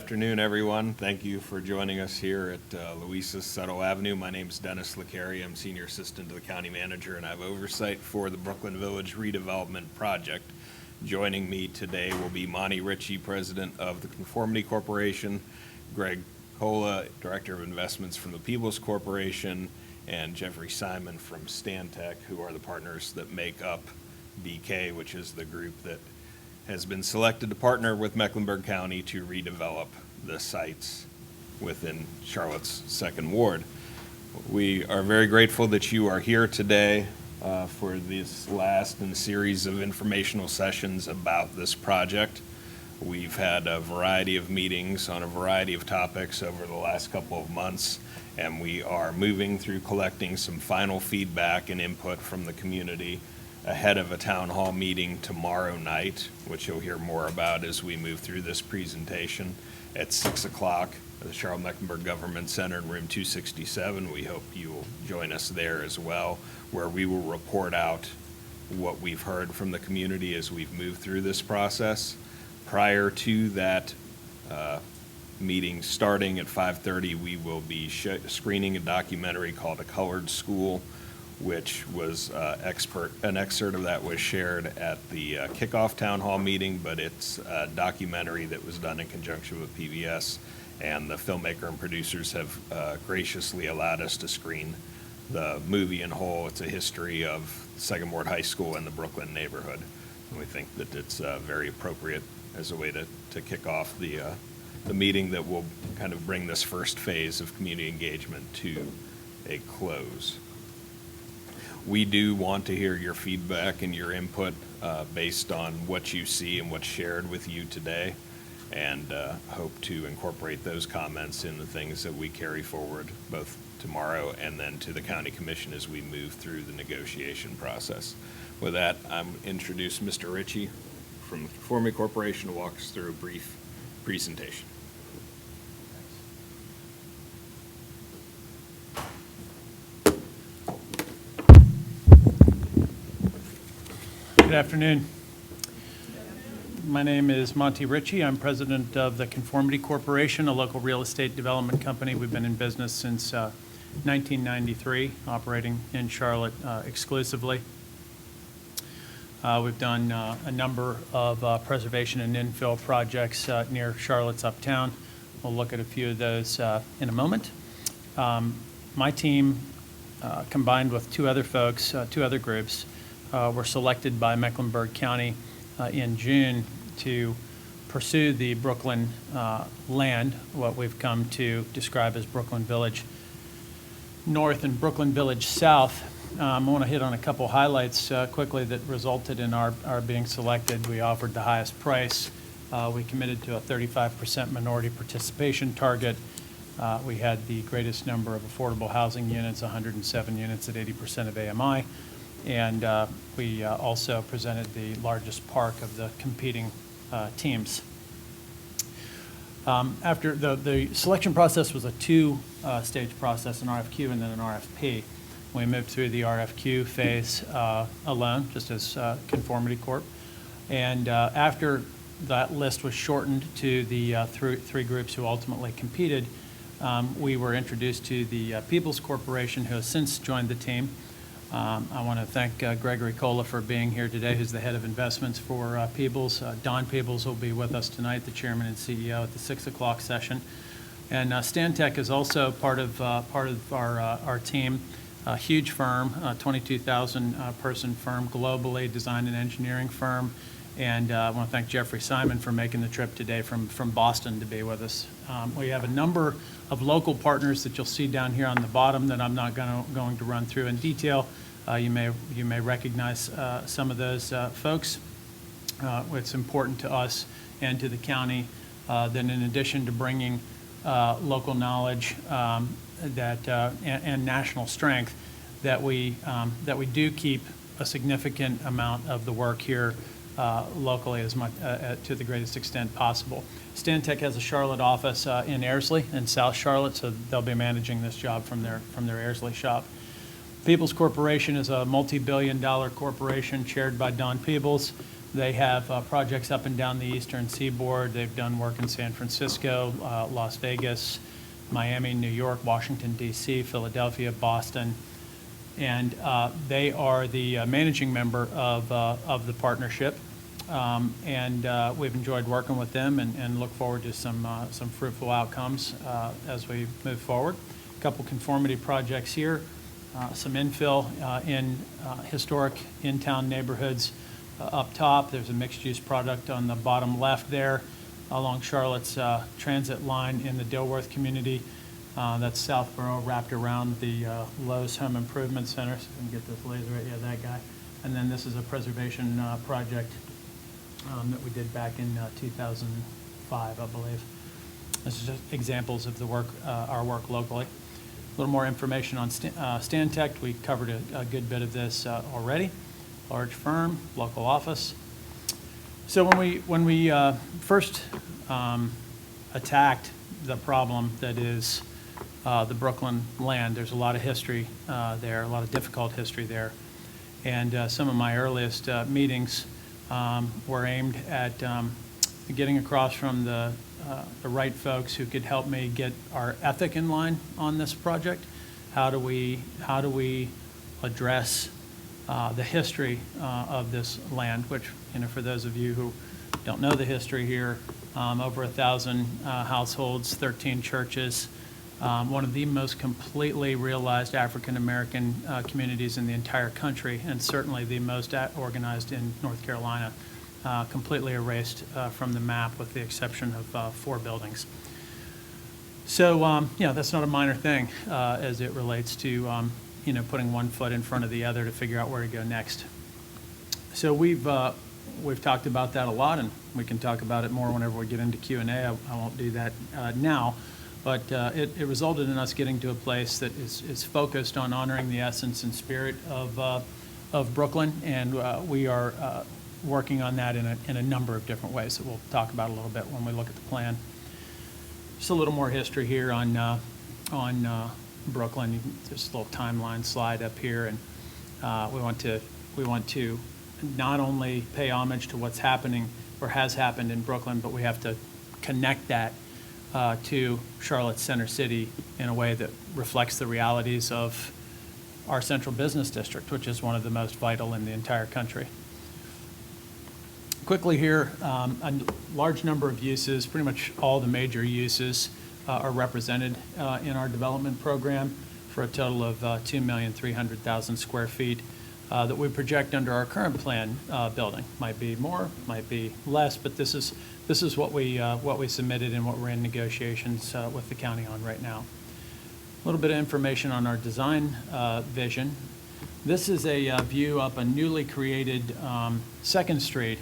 afternoon, everyone. Thank you for joining us here at Louisa's Settle Avenue. My name is Dennis LeCarry. I'm Senior Assistant to the County Manager, and I have oversight for the Brooklyn Village redevelopment project. Joining me today will be Monty Ritchie, President of the Conformity Corporation, Greg Cola, Director of Investments from the Peoples Corporation, and Jeffrey Simon from Stantec, who are the partners that make up BK, which is the group that has been selected to partner with Mecklenburg County to redevelop the sites within Charlotte's second ward. We are very grateful that you are here today for this last in a series of informational sessions about this project. We've had a variety of meetings on a variety of topics over the last couple of months, and we are moving through collecting some final feedback and input from the community ahead of a town hall meeting tomorrow night, which you'll hear more about as we move through this presentation at 6 o'clock at the Charlotte-Mecklenburg Government Center in room 267. We hope you will join us there as well, where we will report out what we've heard from the community as we've moved through this process. Prior to that meeting starting at 5:30, we will be screening a documentary called A Colored School, which was an excerpt of that was shared at the kickoff town hall meeting, but it's a documentary that was done in conjunction with PBS, and the filmmaker and producers have graciously allowed us to screen the movie in whole. It's a history of Second Ward High School and the Brooklyn neighborhood. And we think that it's very appropriate as a way to kick off the meeting that will kind of bring this first phase of community engagement to a close. We do want to hear your feedback and your input based on what you see and what's shared with you today, and hope to incorporate those comments in the things that we carry forward both tomorrow and then to the County Commission as we move through the negotiation process. With that, I'm introduce Mr. Ritchie from the Conformity Corporation to walk us through a brief presentation. Good afternoon. My name is Monty Ritchie. I'm president of the Conformity Corporation, a local real estate development company. We've been in business since 1993, operating in Charlotte exclusively. We've done a number of preservation and infill projects near Charlotte's Uptown. We'll look at a few of those in a moment. My team, combined with two other folks, two other groups, were selected by Mecklenburg County in June to pursue the Brooklyn land, what we've come to describe as Brooklyn Village North and Brooklyn Village South. I want to hit on a couple highlights quickly that resulted in our being selected. We offered the highest price. We committed to a 35% minority participation target. We had the greatest number of affordable housing units, 107 units at 80% of AMI. And we also presented the largest park of the competing teams. After the selection process was a two-stage process, an RFQ and then an RFP. We moved through the RFQ phase alone, just as Conformity Corp. And after that list was shortened to the three groups who ultimately competed, we were introduced to the Peoples Corporation, who has since joined the team. I want to thank Gregory Cola for being here today, who's the head of investments for Peoples. Don Peoples will be with us tonight, the chairman and CEO, at the 6 o'clock session. And Stantec is also part of our team, a huge firm, 22,000 person firm, globally design and engineering firm. And I want to thank Jeffrey Simon for making the trip today from Boston to be with us. We have a number of local partners that you'll see down here on the bottom that I'm not going to run through in detail. You may recognize some of those folks. It's important to us and to the county that in addition to bringing local knowledge and national strength, that we do keep a significant amount of the work here locally as much to the greatest extent possible. Stantec has a Charlotte office in Airsley in South Charlotte, so they'll be managing this job from their Airsley shop. Peoples Corporation is a multi-billion-dollar corporation chaired by Don Peoples. They have projects up and down the eastern seaboard. They've done work in San Francisco, Las Vegas, Miami, New York, Washington, D.C., Philadelphia, Boston. And they are the managing member of the partnership. And we've enjoyed working with them and look forward to some fruitful outcomes as we move forward. A couple conformity projects here, some infill in historic in-town neighborhoods up top. There's a mixed-use product on the bottom left there along Charlotte's transit line in the Dilworth community. That's Southborough wrapped around the Lowe's Home Improvement Center. So I can get this laser right, yeah, that guy. And then this is a preservation project that we did back in 2005, I believe. This is just examples of the work, our work locally. A little more information on Stantec. We covered a good bit of this already. Large firm, local office. So when we first attacked the problem that is the Brooklyn land, there's a lot of history there, a lot of difficult history there. And some of my earliest meetings were aimed at getting across from the right folks who could help me get our ethic in line on this project. How do we address the history of this land, which, you know, for those of you who don't know the history here, over 1,000 households, 13 churches, one of the most completely realized African-American communities in the entire country, and certainly the most organized in North Carolina, completely erased from the map with the exception of 4 buildings. So, that's not a minor thing as it relates to, putting one foot in front of the other to figure out where to go next. So we've talked about that a lot, and we can talk about it more whenever we get into Q&A. I won't do that now. But it resulted in us getting to a place that is focused on honoring the essence and spirit of Brooklyn, and we are working on that in a number of different ways that we'll talk about a little bit when we look at the plan. Just a little more history here on Brooklyn. Just a little timeline slide up here, and we want to not only pay homage to what's happening or has happened in Brooklyn, but we have to connect that to Charlotte's Center City in a way that reflects the realities of our central business district, which is one of the most vital in the entire country. Quickly here, a large number of uses, pretty much all the major uses are represented in our development program for a total of 2,300,000 square feet that we project under our current plan building. Might be more, might be less, but this is what we submitted and what we're in negotiations with the county on right now. A little bit of information on our design vision. This is a view up a newly created 2nd Street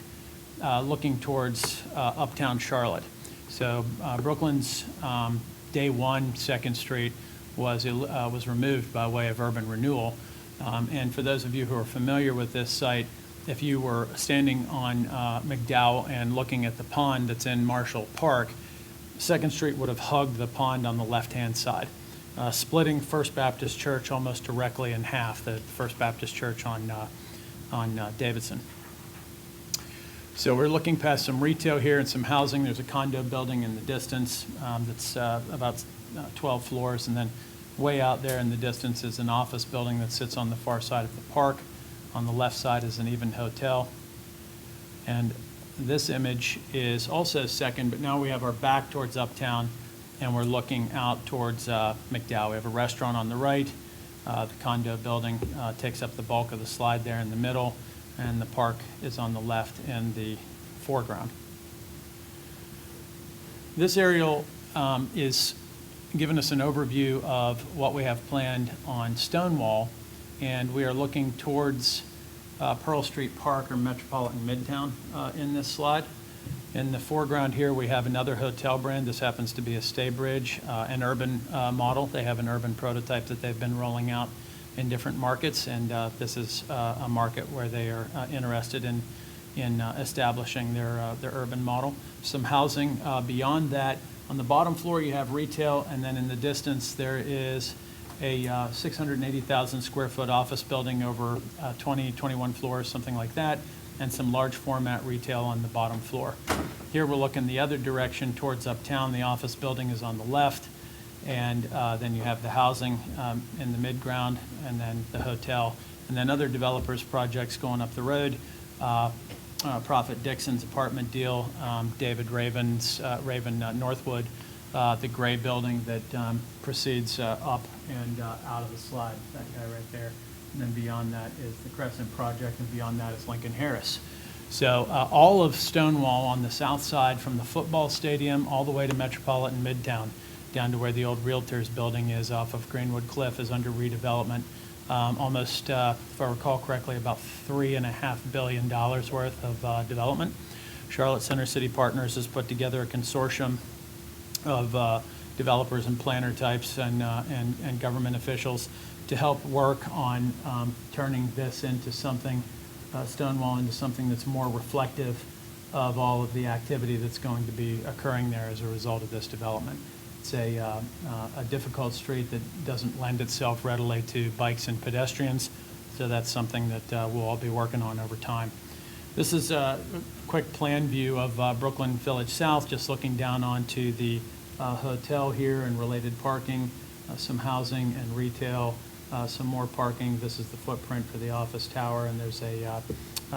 looking towards uptown Charlotte. So Brooklyn's day one 2nd Street was removed by way of urban renewal. And for those of you who are familiar with this site, if you were standing on McDowell and looking at the pond that's in Marshall Park, 2nd Street would have hugged the pond on the left-hand side, splitting First Baptist Church almost directly in half, the First Baptist Church on Davidson. So we're looking past some retail here and some housing. There's a condo building in the distance that's about 12 floors, and then way out there in the distance is an office building that sits on the far side of the park. On the left side is an Even Hotel. And this image is also 2nd, but now we have our back towards uptown, and we're looking out towards McDowell. We have a restaurant on the right. The condo building takes up the bulk of the slide there in the middle, and the park is on the left in the foreground. This aerial is giving us an overview of what we have planned on Stonewall, and we are looking towards Pearl Street Park or Metropolitan Midtown in this slide. In the foreground here, we have another hotel brand. This happens to be a Staybridge, an urban model. They have an urban prototype that they've been rolling out in different markets, and this is a market where they are interested in establishing their urban model. Some housing beyond that. On the bottom floor, you have retail, and then in the distance, there is a 680,000 square foot office building over 21 floors, something like that. and some large format retail on the bottom floor. Here we're looking the other direction towards uptown. The office building is on the left, and then you have the housing in the mid-ground, and then the hotel, and then other developers' projects going up the road. Prophet Dixon's apartment deal, David Raven Northwood, the gray building that proceeds up and out of the slide, that guy right there. And then beyond that is the Crescent Project, and beyond that is Lincoln Harris. So all of Stonewall on the south side, from the football stadium all the way to Metropolitan Midtown, down to where the old Realtors building is off of Greenwood Cliff, is under redevelopment. Almost, if I recall correctly, about $3.5 billion worth of development. Charlotte Center City Partners has put together a consortium of developers and planner types and government officials to help work on turning this into something, Stonewall into something that's more reflective of all of the activity that's going to be occurring there as a result of this development. It's a difficult street that doesn't lend itself readily to bikes and pedestrians, so that's something that we'll all be working on over time. This is a quick plan view of Brooklyn Village South, just looking down onto the hotel here and related parking, some housing and retail, some more parking. This is the footprint for the office tower, and there's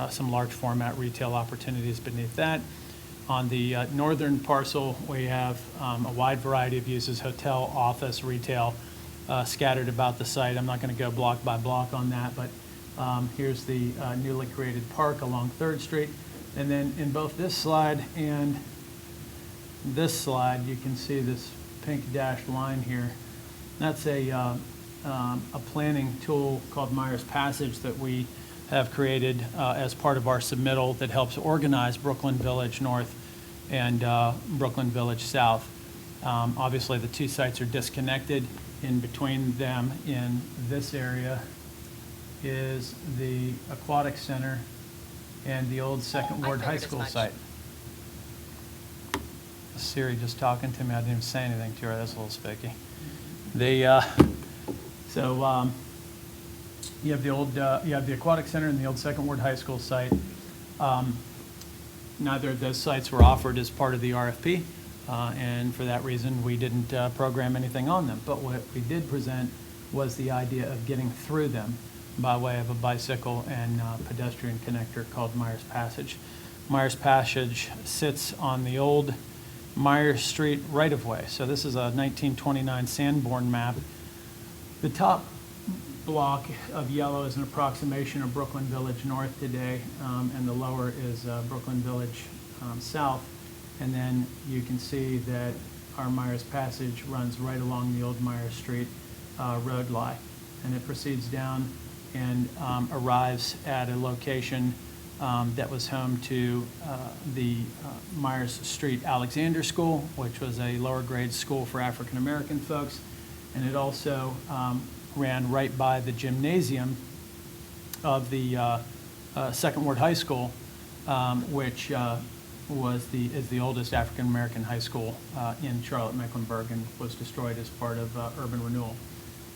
some large format retail opportunities beneath that. On the northern parcel, we have a wide variety of uses: hotel, office, retail, scattered about the site. I'm not going to go block by block on that, but here's the newly created park along 3rd Street. And then in both this slide and this slide, you can see this pink dashed line here. That's a planning tool called Myers Passage that we have created as part of our submittal that helps organize Brooklyn Village North and Brooklyn Village South. Obviously, the two sites are disconnected. In between them in this area is the Aquatic Center and the old Second Ward High School site. Siri just talking to me. I didn't even say anything to her. That's a little spiky. You have the Aquatic Center and the old Second Ward High School site. Neither of those sites were offered as part of the RFP, and for that reason, we didn't program anything on them. But what we did present was the idea of getting through them by way of a bicycle and pedestrian connector called Myers Passage. Myers Passage sits on the old Myers Street right-of-way. So this is a 1929 Sanborn map. The top block of yellow is an approximation of Brooklyn Village North today, and the lower is Brooklyn Village South. And then you can see that our Myers Passage runs right along the old Myers Street road lie. And it proceeds down and arrives at a location that was home to the Myers Street Alexander School, which was a lower grade school for African American folks. And it also ran right by the gymnasium of the Second Ward High School, which is the oldest African American high school in Charlotte, Mecklenburg, and was destroyed as part of urban renewal.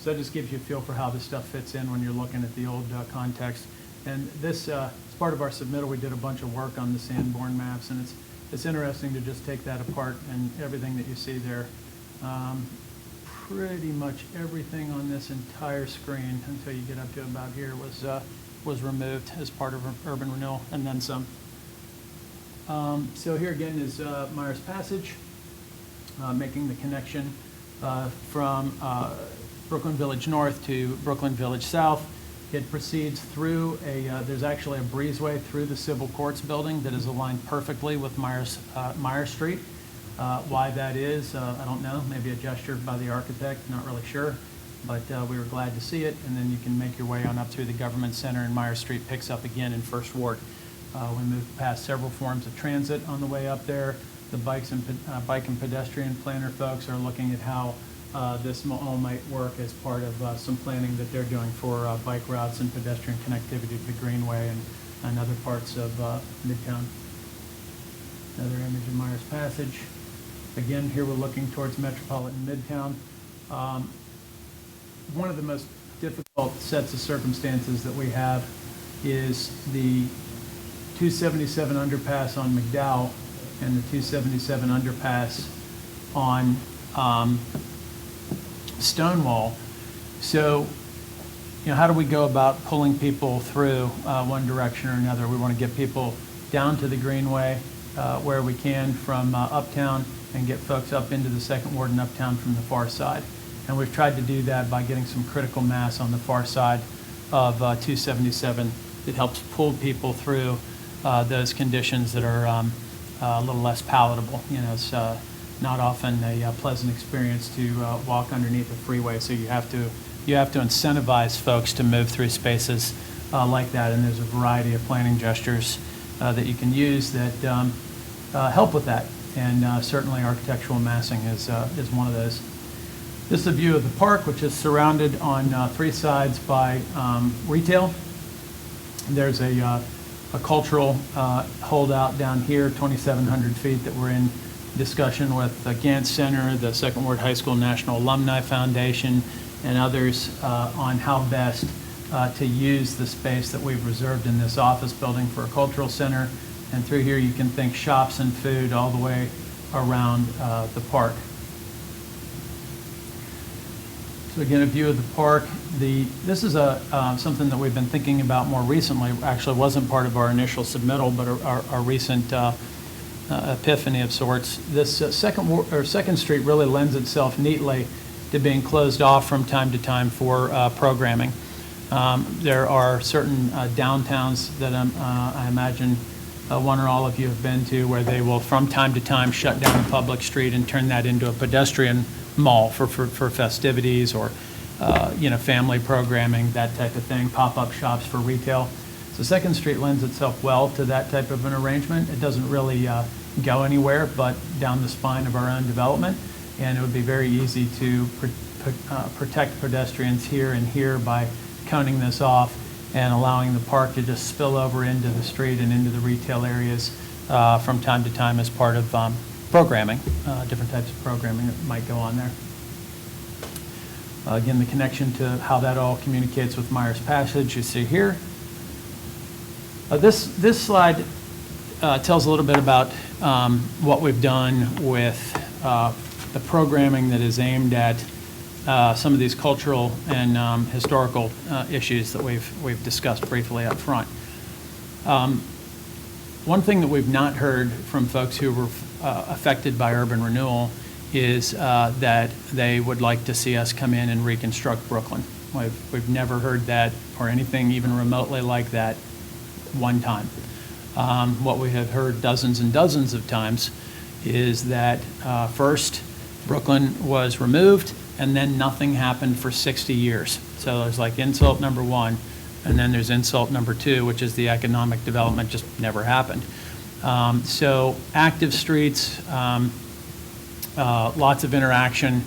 So that just gives you a feel for how this stuff fits in when you're looking at the old context. And this, as part of our submittal, we did a bunch of work on the Sanborn maps, and it's interesting to just take that apart, and everything that you see there. Pretty much everything on this entire screen until you get up to about here was removed as part of urban renewal, and then some. So here again is Myers Passage, making the connection from Brooklyn Village North to Brooklyn Village South. It proceeds through there's actually a breezeway through the Civil Courts building that is aligned perfectly with Myers Street. Why that is, I don't know. Maybe a gesture by the architect, not really sure. But we were glad to see it. And then you can make your way on up through the Government Center, and Myers Street picks up again in First Ward. We moved past several forms of transit on the way up there. The bike and pedestrian planner folks are looking at how this all might work as part of some planning that they're doing for bike routes and pedestrian connectivity to the Greenway and other parts of Midtown. Another image of Myers Passage. Again, here we're looking towards Metropolitan Midtown. One of the most difficult sets of circumstances that we have is the 277 underpass on McDowell and the 277 underpass on Stonewall. So, how do we go about pulling people through one direction or another? We want to get people down to the Greenway where we can from uptown and get folks up into the Second Ward and uptown from the far side. And we've tried to do that by getting some critical mass on the far side of 277 that helps pull people through those conditions that are a little less palatable. It's not often a pleasant experience to walk underneath the freeway, so you have to incentivize folks to move through spaces like that, and there's a variety of planning gestures that you can use that help with that, and certainly architectural massing is one of those. This is a view of the park, which is surrounded on three sides by retail. There's a cultural holdout down here, 2,700 feet, that we're in discussion with the Gant Center, the Second Ward High School National Alumni Foundation, and others on how best to use the space that we've reserved in this office building for a cultural center. And through here you can think shops and food all the way around the park. So again, a view of the park. This is something that we've been thinking about more recently. Actually wasn't part of our initial submittal, but our recent epiphany of sorts. This Second Street really lends itself neatly to being closed off from time to time for programming. There are certain downtowns that I imagine one or all of you have been to, where they will from time to time shut down a public street and turn that into a pedestrian mall for festivities or family programming, that type of thing, pop-up shops for retail. So Second Street lends itself well to that type of an arrangement. It doesn't really go anywhere but down the spine of our own development, and it would be very easy to protect pedestrians here and here by coning this off and allowing the park to just spill over into the street and into the retail areas from time to time as part of programming, different types of programming that might go on there. Again, the connection to how that all communicates with Myers Passage you see here. This slide tells a little bit about what we've done with the programming that is aimed at some of these cultural and historical issues that we've discussed briefly up front. One thing that we've not heard from folks who were affected by urban renewal is that they would like to see us come in and reconstruct Brooklyn. We've never heard that or anything even remotely like that one time. What we have heard dozens and dozens of times is that first Brooklyn was removed and then nothing happened for 60 years. So there's like insult number one, and then there's insult number two, which is the economic development just never happened. So active streets, lots of interaction,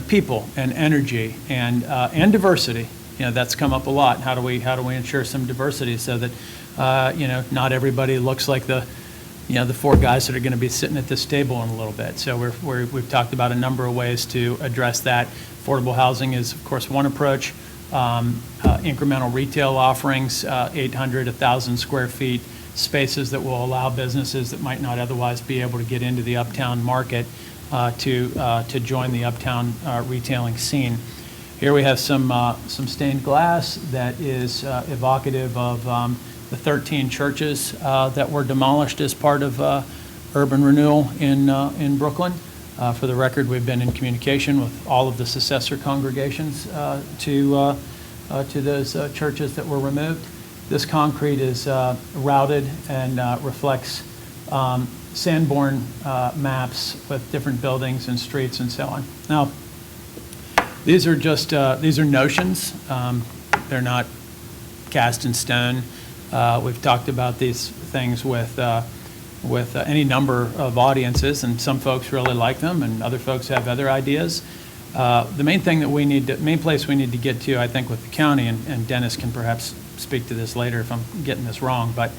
people and energy and diversity. That's come up a lot. How do we ensure some diversity so that not everybody looks like the four guys that are going to be sitting at this table in a little bit. So we've talked about a number of ways to address that. Affordable housing is, of course, one approach. Incremental retail offerings, 800, 1,000 square feet, spaces that will allow businesses that might not otherwise be able to get into the uptown market to join the uptown retailing scene. Here we have some stained glass that is evocative of the 13 churches that were demolished as part of urban renewal in Brooklyn. For the record, we've been in communication with all of the successor congregations to those churches that were removed. This concrete is routed and reflects Sanborn maps with different buildings and streets and so on. Now, these are notions. They're not cast in stone. We've talked about these things with any number of audiences, and some folks really like them, and other folks have other ideas. The main place we need to get to, I think, with the county, and Dennis can perhaps speak to this later if I'm getting this wrong, but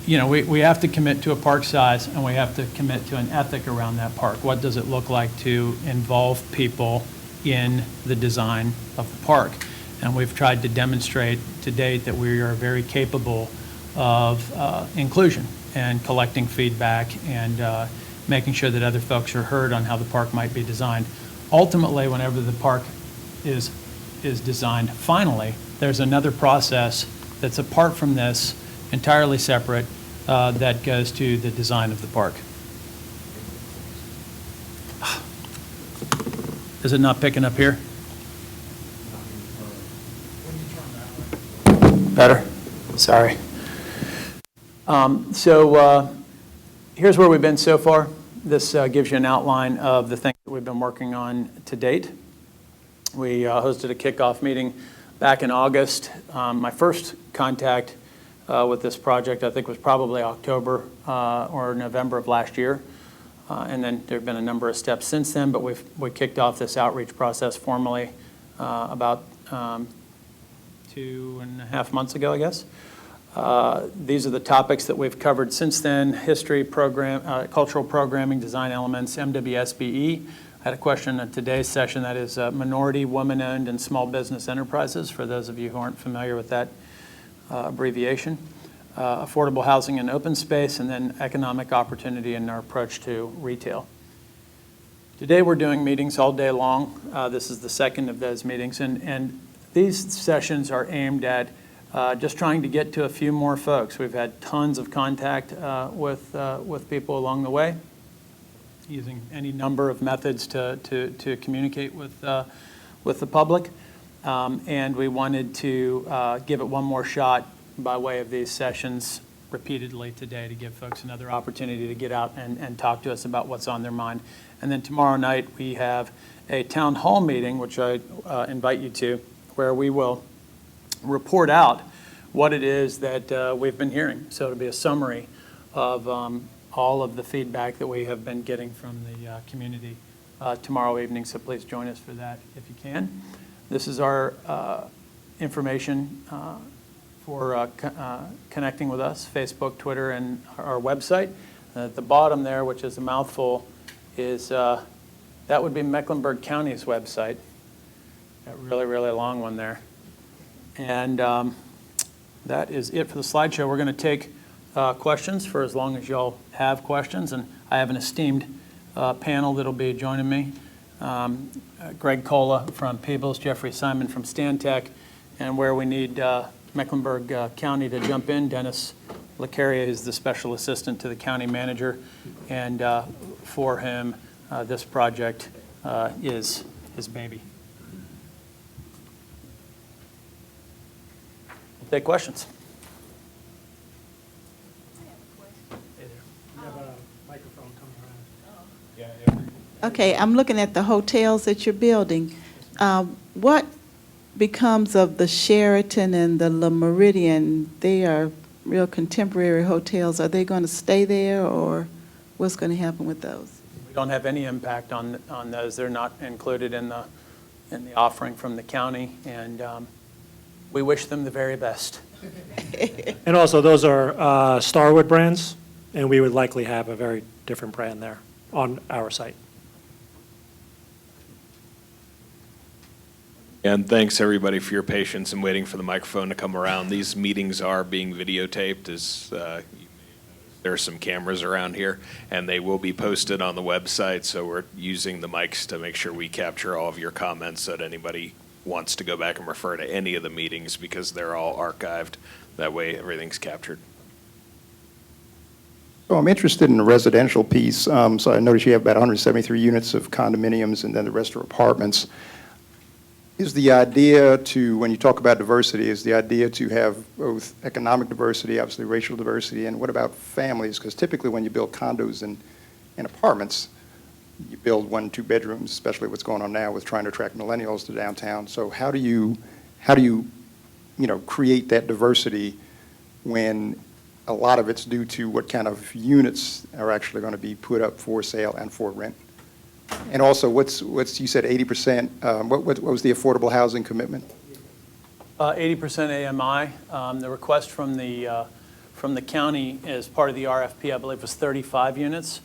we have to commit to a park size, and we have to commit to an ethic around that park. What does it look like to involve people in the design of the park? And we've tried to demonstrate to date that we are very capable of inclusion and collecting feedback and making sure that other folks are heard on how the park might be designed. Ultimately, whenever the park is designed finally, there's another process that's apart from this, entirely separate, that goes to the design of the park. Is it not picking up here? Better? Sorry. Here's where we've been so far. This gives you an outline of the things that we've been working on to date. We hosted a kickoff meeting back in August. My first contact with this project, I think, was probably October or November of last year. And then there have been a number of steps since then, but we kicked off this outreach process formally about 2.5 months ago, I guess. These are the topics that we've covered since then: history, cultural programming, design elements, MWSBE. I had a question in today's session that is minority, woman-owned, and small business enterprises, for those of you who aren't familiar with that abbreviation. Affordable housing and open space, and then economic opportunity and our approach to retail. Today we're doing meetings all day long. This is the second of those meetings, and these sessions are aimed at just trying to get to a few more folks. We've had tons of contact with people along the way, using any number of methods to communicate with the public, and we wanted to give it one more shot by way of these sessions repeatedly today to give folks another opportunity to get out and talk to us about what's on their mind. And then tomorrow night we have a town hall meeting, which I invite you to, where we will report out what it is that we've been hearing. So it'll be a summary of all of the feedback that we have been getting from the community tomorrow evening, so please join us for that if you can. This is our information for connecting with us: Facebook, Twitter, and our website. At the bottom there, which is a mouthful, is that would be Mecklenburg County's website. That really, really long one there. And that is it for the slideshow. We're going to take questions for as long as y'all have questions, and I have an esteemed panel that'll be joining me. Greg Cola from Peebles, Jeffrey Simon from Stantec, and where we need Mecklenburg County to jump in, Dennis Lacaria is the special assistant to the county manager, and for him, this project is his baby. We'll take questions. Okay, I'm looking at the hotels that you're building. What becomes of the Sheraton and the Le Méridien? They are real contemporary hotels. Are they going to stay there, or what's going to happen with those? We don't have any impact on those. They're not included in the offering from the county, and we wish them the very best. And also, those are Starwood brands, and we would likely have a very different brand there on our site. And thanks, everybody, for your patience and waiting for the microphone to come around. These meetings are being videotaped, as there are some cameras around here, and they will be posted on the website, so we're using the mics to make sure we capture all of your comments so that anybody wants to go back and refer to any of the meetings, because they're all archived. That way, everything's captured. So I'm interested in the residential piece. So I noticed you have about 173 units of condominiums, and then the rest are apartments. Is the idea to, when you talk about diversity, is the idea to have both economic diversity, obviously racial diversity, and what about families? Because typically when you build condos and apartments, you build 1, 2 bedrooms, especially what's going on now with trying to attract millennials to downtown. So how do you create that diversity when a lot of it's due to what kind of units are actually going to be put up for sale and for rent? And also, what's you said 80%? What was the affordable housing commitment? 80% AMI. The request from the county as part of the RFP, I believe, was 35 units,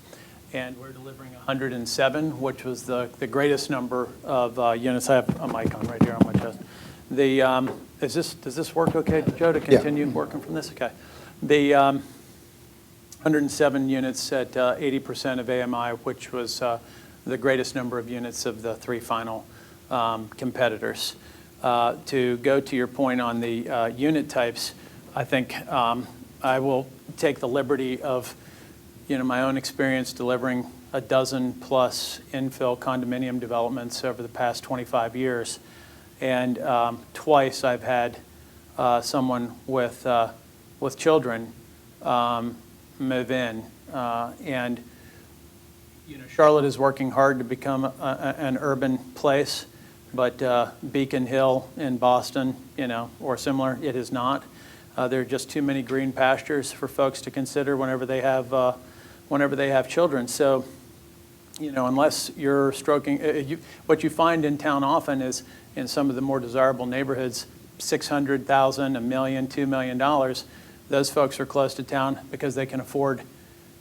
and we're delivering 107, which was the greatest number of units. I have a mic on right here on my chest. Does this work okay, Joe, to continue working from this? Okay. The 107 units at 80% of AMI, which was the greatest number of units of the three final competitors. To go to your point on the unit types, I think I will take the liberty of, my own experience delivering a dozen plus infill condominium developments over the past 25 years. And twice I've had someone with children move in. And Charlotte is working hard to become an urban place, but Beacon Hill in Boston, or similar, it is not. There are just too many green pastures for folks to consider whenever they have children. So, unless you're stroking, what you find in town often is in some of the more desirable neighborhoods, $600,000, $1 million, $2 million. Those folks are close to town because they can afford,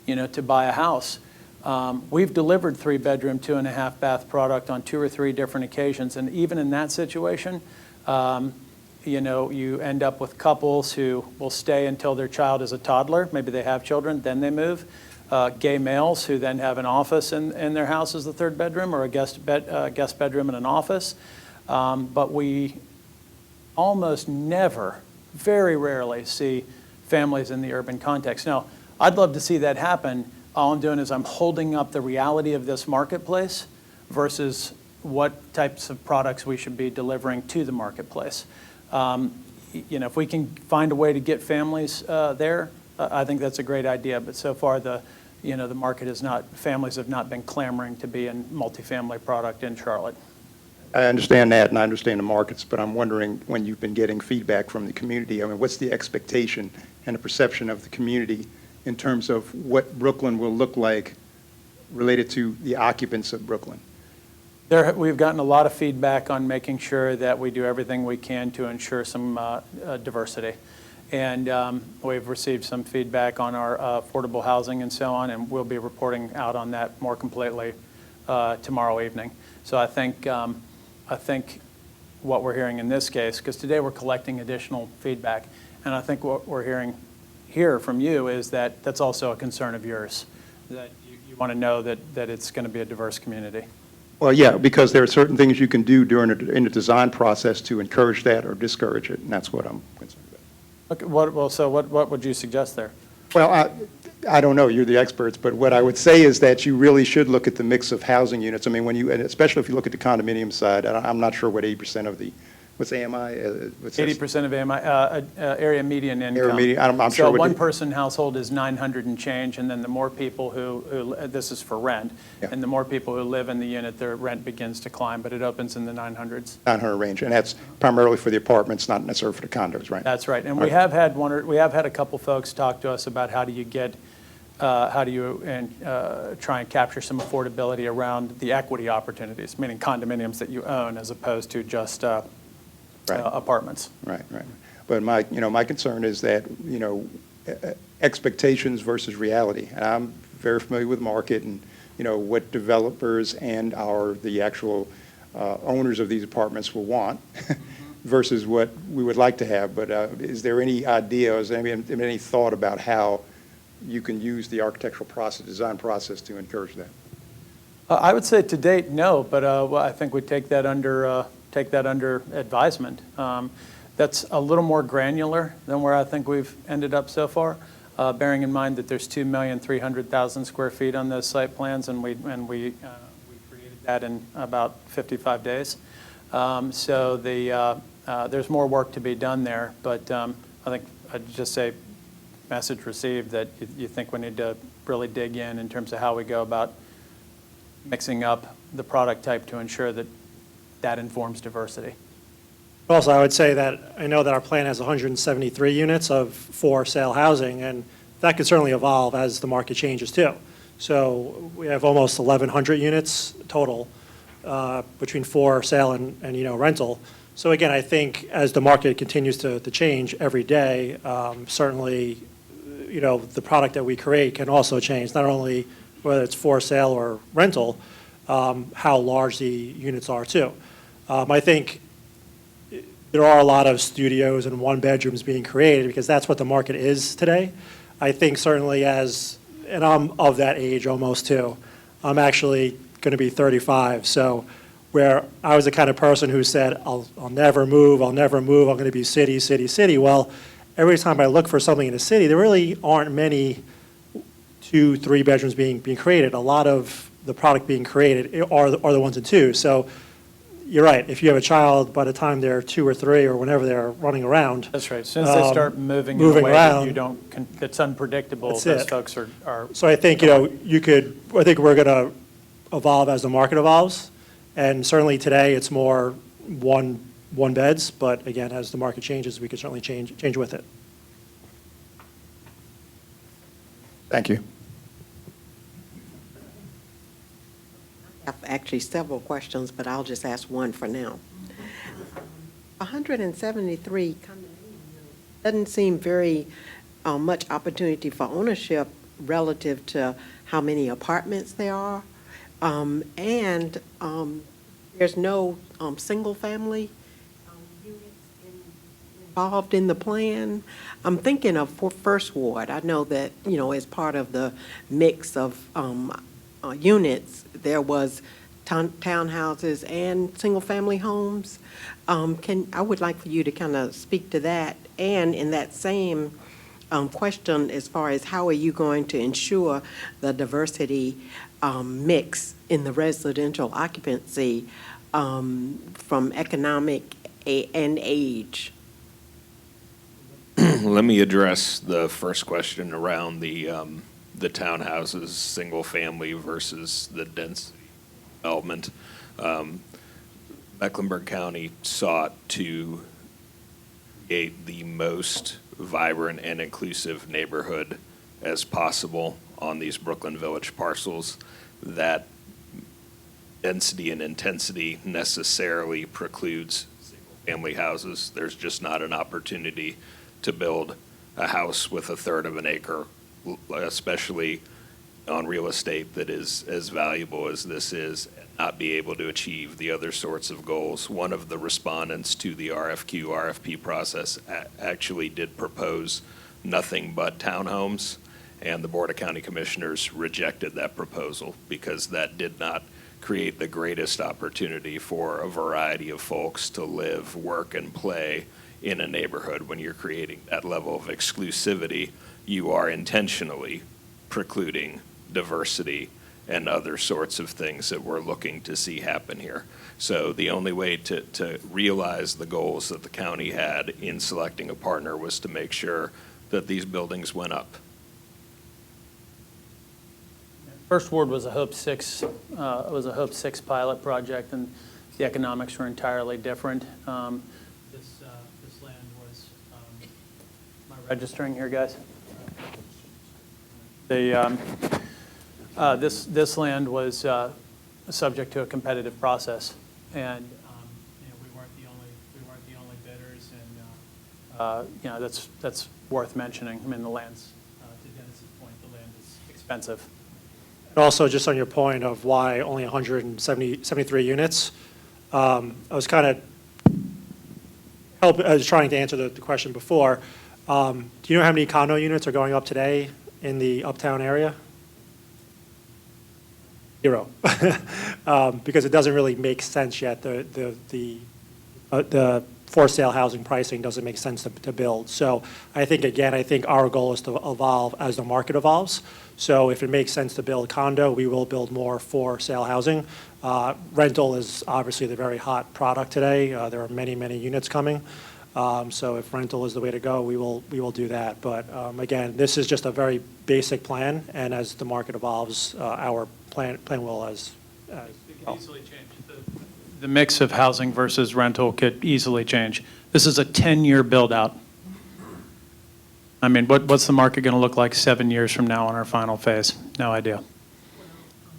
to buy a house. We've delivered 3-bedroom, 2.5-bath product on 2 or 3 different occasions, and even in that situation, you end up with couples who will stay until their child is a toddler. Maybe they have children, then they move. Gay males who then have an office in their house as the 3rd bedroom, or a guest bedroom and an office. But we almost never, very rarely, see families in the urban context. Now, I'd love to see that happen. All I'm doing is I'm holding up the reality of this marketplace versus what types of products we should be delivering to the marketplace. If we can find a way to get families there, I think that's a great idea. But so far, the market is not, families have not been clamoring to be in multifamily product in Charlotte. I understand that, and I understand the markets, but I'm wondering, when you've been getting feedback from the community, what's the expectation and the perception of the community in terms of what Brooklyn will look like related to the occupants of Brooklyn? We've gotten a lot of feedback on making sure that we do everything we can to ensure some diversity. And we've received some feedback on our affordable housing and so on, and we'll be reporting out on that more completely tomorrow evening. So I think what we're hearing in this case, because today we're collecting additional feedback, and I think what we're hearing here from you is that that's also a concern of yours, that you want to know that it's going to be a diverse community. Well, yeah, because there are certain things you can do in the design process to encourage that or discourage it, and that's what I'm concerned about. Okay, so what would you suggest there? Well, I don't know, you're the experts, but what I would say is that you really should look at the mix of housing units. And especially if you look at the condominium side, I'm not sure what 80% of the, what's AMI? 80% of AMI, area median income. Area median, I'm sure. So a one-person household is 900 and change, and then the more people who this is for rent, Yeah. and the more people who live in the unit, their rent begins to climb, but it opens in the 900s. 900 range, and that's primarily for the apartments, not necessarily for the condos, right? That's right, and Right. we have had a couple folks talk to us about how do you try and capture some affordability around the equity opportunities, meaning condominiums that you own as opposed to just apartments. Right. But my concern is that, expectations versus reality. And I'm very familiar with market and, what developers and the actual owners of these apartments will want versus what we would like to have. But is there any idea, is there any thought about how you can use the architectural process, design process to encourage that? I would say to date, no, but I think we take that under advisement. That's a little more granular than where I think we've ended up so far, bearing in mind that there's 2,300,000 square feet on those site plans, and we created that in about 55 days. So there's more work to be done there, but I think I'd just say, message received, that you think we need to really dig in terms of how we go about mixing up the product type to ensure that informs diversity. Also, I would say that I know that our plan has 173 units of for-sale housing, and that could certainly evolve as the market changes too. So we have almost 1,100 units total between for sale and rental. So again, I think as the market continues to change every day, certainly, the product that we create can also change, not only whether it's for sale or rental, how large the units are too. I think there are a lot of studios and one-bedrooms being created because that's what the market is today. I think certainly and I'm of that age almost too. I'm actually going to be 35, so where I was the kind of person who said, I'll never move, I'm going to be city, city, city. Well, every time I look for something in a city, there really aren't many 2, 3 bedrooms being created. A lot of the product being created are the ones in 2. So you're right. If you have a child, by the time they're 2 or 3 or whenever they're running around. That's right. As soon as they start moving in a moving way that around, you don't, it's unpredictable, That's those it. folks are. So I think, I think we're going to evolve as the market evolves. And certainly today, it's more one beds. But again, as the market changes, we could certainly change with it. Thank you. I have actually several questions, but I'll just ask one for now. 173 doesn't seem very much opportunity for ownership relative to how many apartments there are. And there's no single-family units involved in the plan. I'm thinking of First Ward. I know that, as part of the mix of units, there was townhouses and single-family homes. I would like for you to kind of speak to that. And in that same question, as far as how are you going to ensure the diversity mix in the residential occupancy from economic and age? Let me address the first question around the townhouses, single-family versus the density development. Mecklenburg County sought to create the most vibrant and inclusive neighborhood as possible on these Brooklyn Village parcels. That density and intensity necessarily precludes single-family houses. There's just not an opportunity to build a house with 1/3 of an acre, especially on real estate that is as valuable as this is, and not be able to achieve the other sorts of goals. One of the respondents to the RFQ, RFP process actually did propose nothing but townhomes, and the Board of County Commissioners rejected that proposal because that did not create the greatest opportunity for a variety of folks to live, work, and play in a neighborhood. When you're creating that level of exclusivity, you are intentionally precluding diversity and other sorts of things that we're looking to see happen here. So the only way to realize the goals that the county had in selecting a partner was to make sure that these buildings went up. First Ward was a Hope 6, pilot project, and the economics were entirely different. This land was, am I registering here, guys? This land was subject to a competitive process, and we weren't the only bidders, and that's worth mentioning. I mean, the land's to Dennis's point, the land is expensive. And also, just on your point of why only 173 units, I was trying to answer the question before. Do you know how many condo units are going up today in the uptown area? 0. Because it doesn't really make sense yet. The for-sale housing pricing doesn't make sense to build. So I think our goal is to evolve as the market evolves. So if it makes sense to build condo, we will build more for-sale housing. Rental is obviously the very hot product today. There are many, many units coming. So if rental is the way to go, we will do that. But again, this is just a very basic plan, and as the market evolves, our plan will as It could easily change. The mix of housing versus rental could easily change. This is a 10-year build-out. I mean, what's the market going to look like 7 years from now on our final phase? No idea.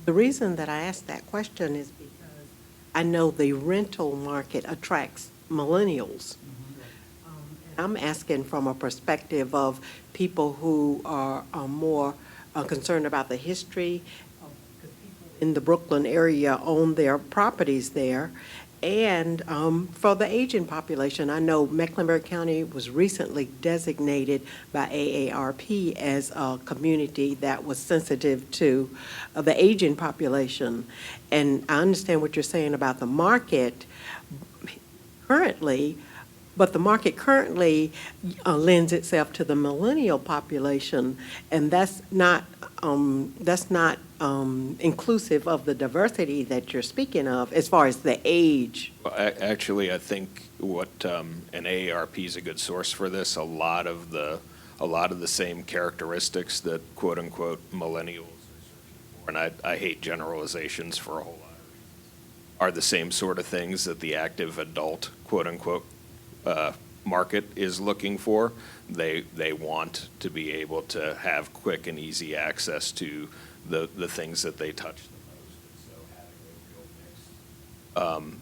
The reason that I asked that question is because I know the rental market attracts millennials. I'm asking from a perspective of people who are more concerned about the history. Because people in the Brooklyn area own their properties there, And for the aging population, I know Mecklenburg County was recently designated by AARP as a community that was sensitive to the aging population. And I understand what you're saying about the market currently, but the market currently lends itself to the millennial population, and that's not inclusive of the diversity that you're speaking of as far as the age. Well, actually, I think what, and AARP is a good source for this, a lot of the same characteristics that quote-unquote millennials are searching for, and I hate generalizations for a whole lot of reasons, are the same sort of things that the active adult, quote-unquote, market is looking for. They want to be able to have quick and easy access to the things that they touch the most. And so having a real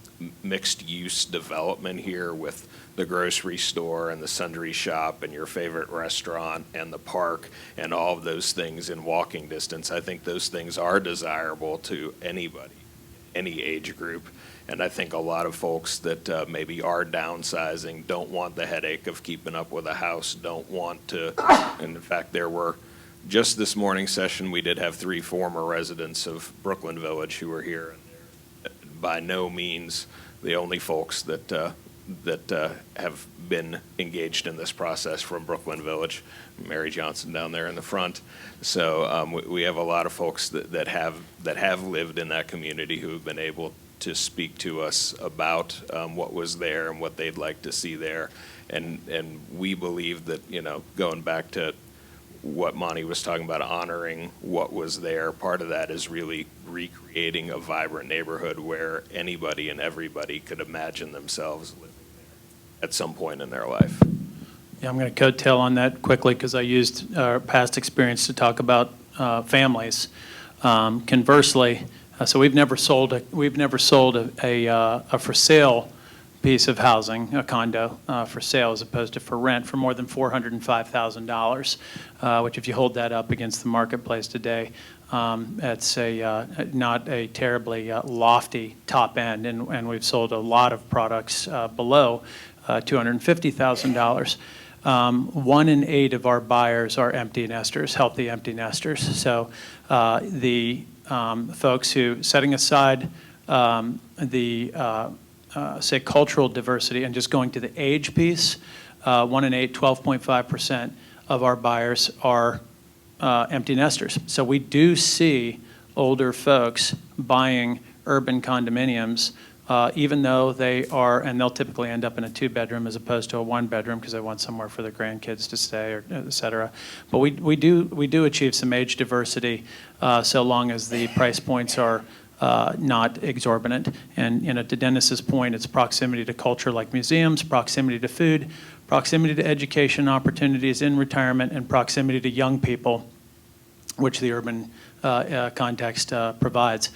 mixed use development here with the grocery store and the sundry shop and your favorite restaurant and the park and all of those things in walking distance, I think those things are desirable to anybody, any age group. And I think a lot of folks that maybe are downsizing don't want the headache of keeping up with a house, don't want to, and in fact, there were, just this morning session, we did have 3 former residents of Brooklyn Village who were here, and they're by no means the only folks that have been engaged in this process from Brooklyn Village. Mary Johnson down there in the front. So we have a lot of folks that have lived in that community who have been able to speak to us about what was there and what they'd like to see there. And we believe that, going back to what Monty was talking about, honoring what was there, part of that is really recreating a vibrant neighborhood where anybody and everybody could imagine themselves living there at some point in their life. Yeah, I'm going to coattail on that quickly because I used our past experience to talk about families. Conversely, so we've never sold a for sale piece of housing, a condo for sale as opposed to for rent for more than $405,000, which if you hold that up against the marketplace today, it's not a terribly lofty top end, and we've sold a lot of products below $250,000. 1 in 8 of our buyers are empty nesters, healthy empty nesters. So the folks who, setting aside say cultural diversity and just going to the age piece, 1 in 8, 12.5% of our buyers are empty nesters. So we do see older folks buying urban condominiums, even though they are, and they'll typically end up in a 2-bedroom as opposed to a 1-bedroom because they want somewhere for their grandkids to stay, or et cetera. But we do achieve some age diversity so long as the price points are not exorbitant. And to Dennis's point, it's proximity to culture like museums, proximity to food, proximity to education opportunities in retirement, and proximity to young people, which the urban context provides.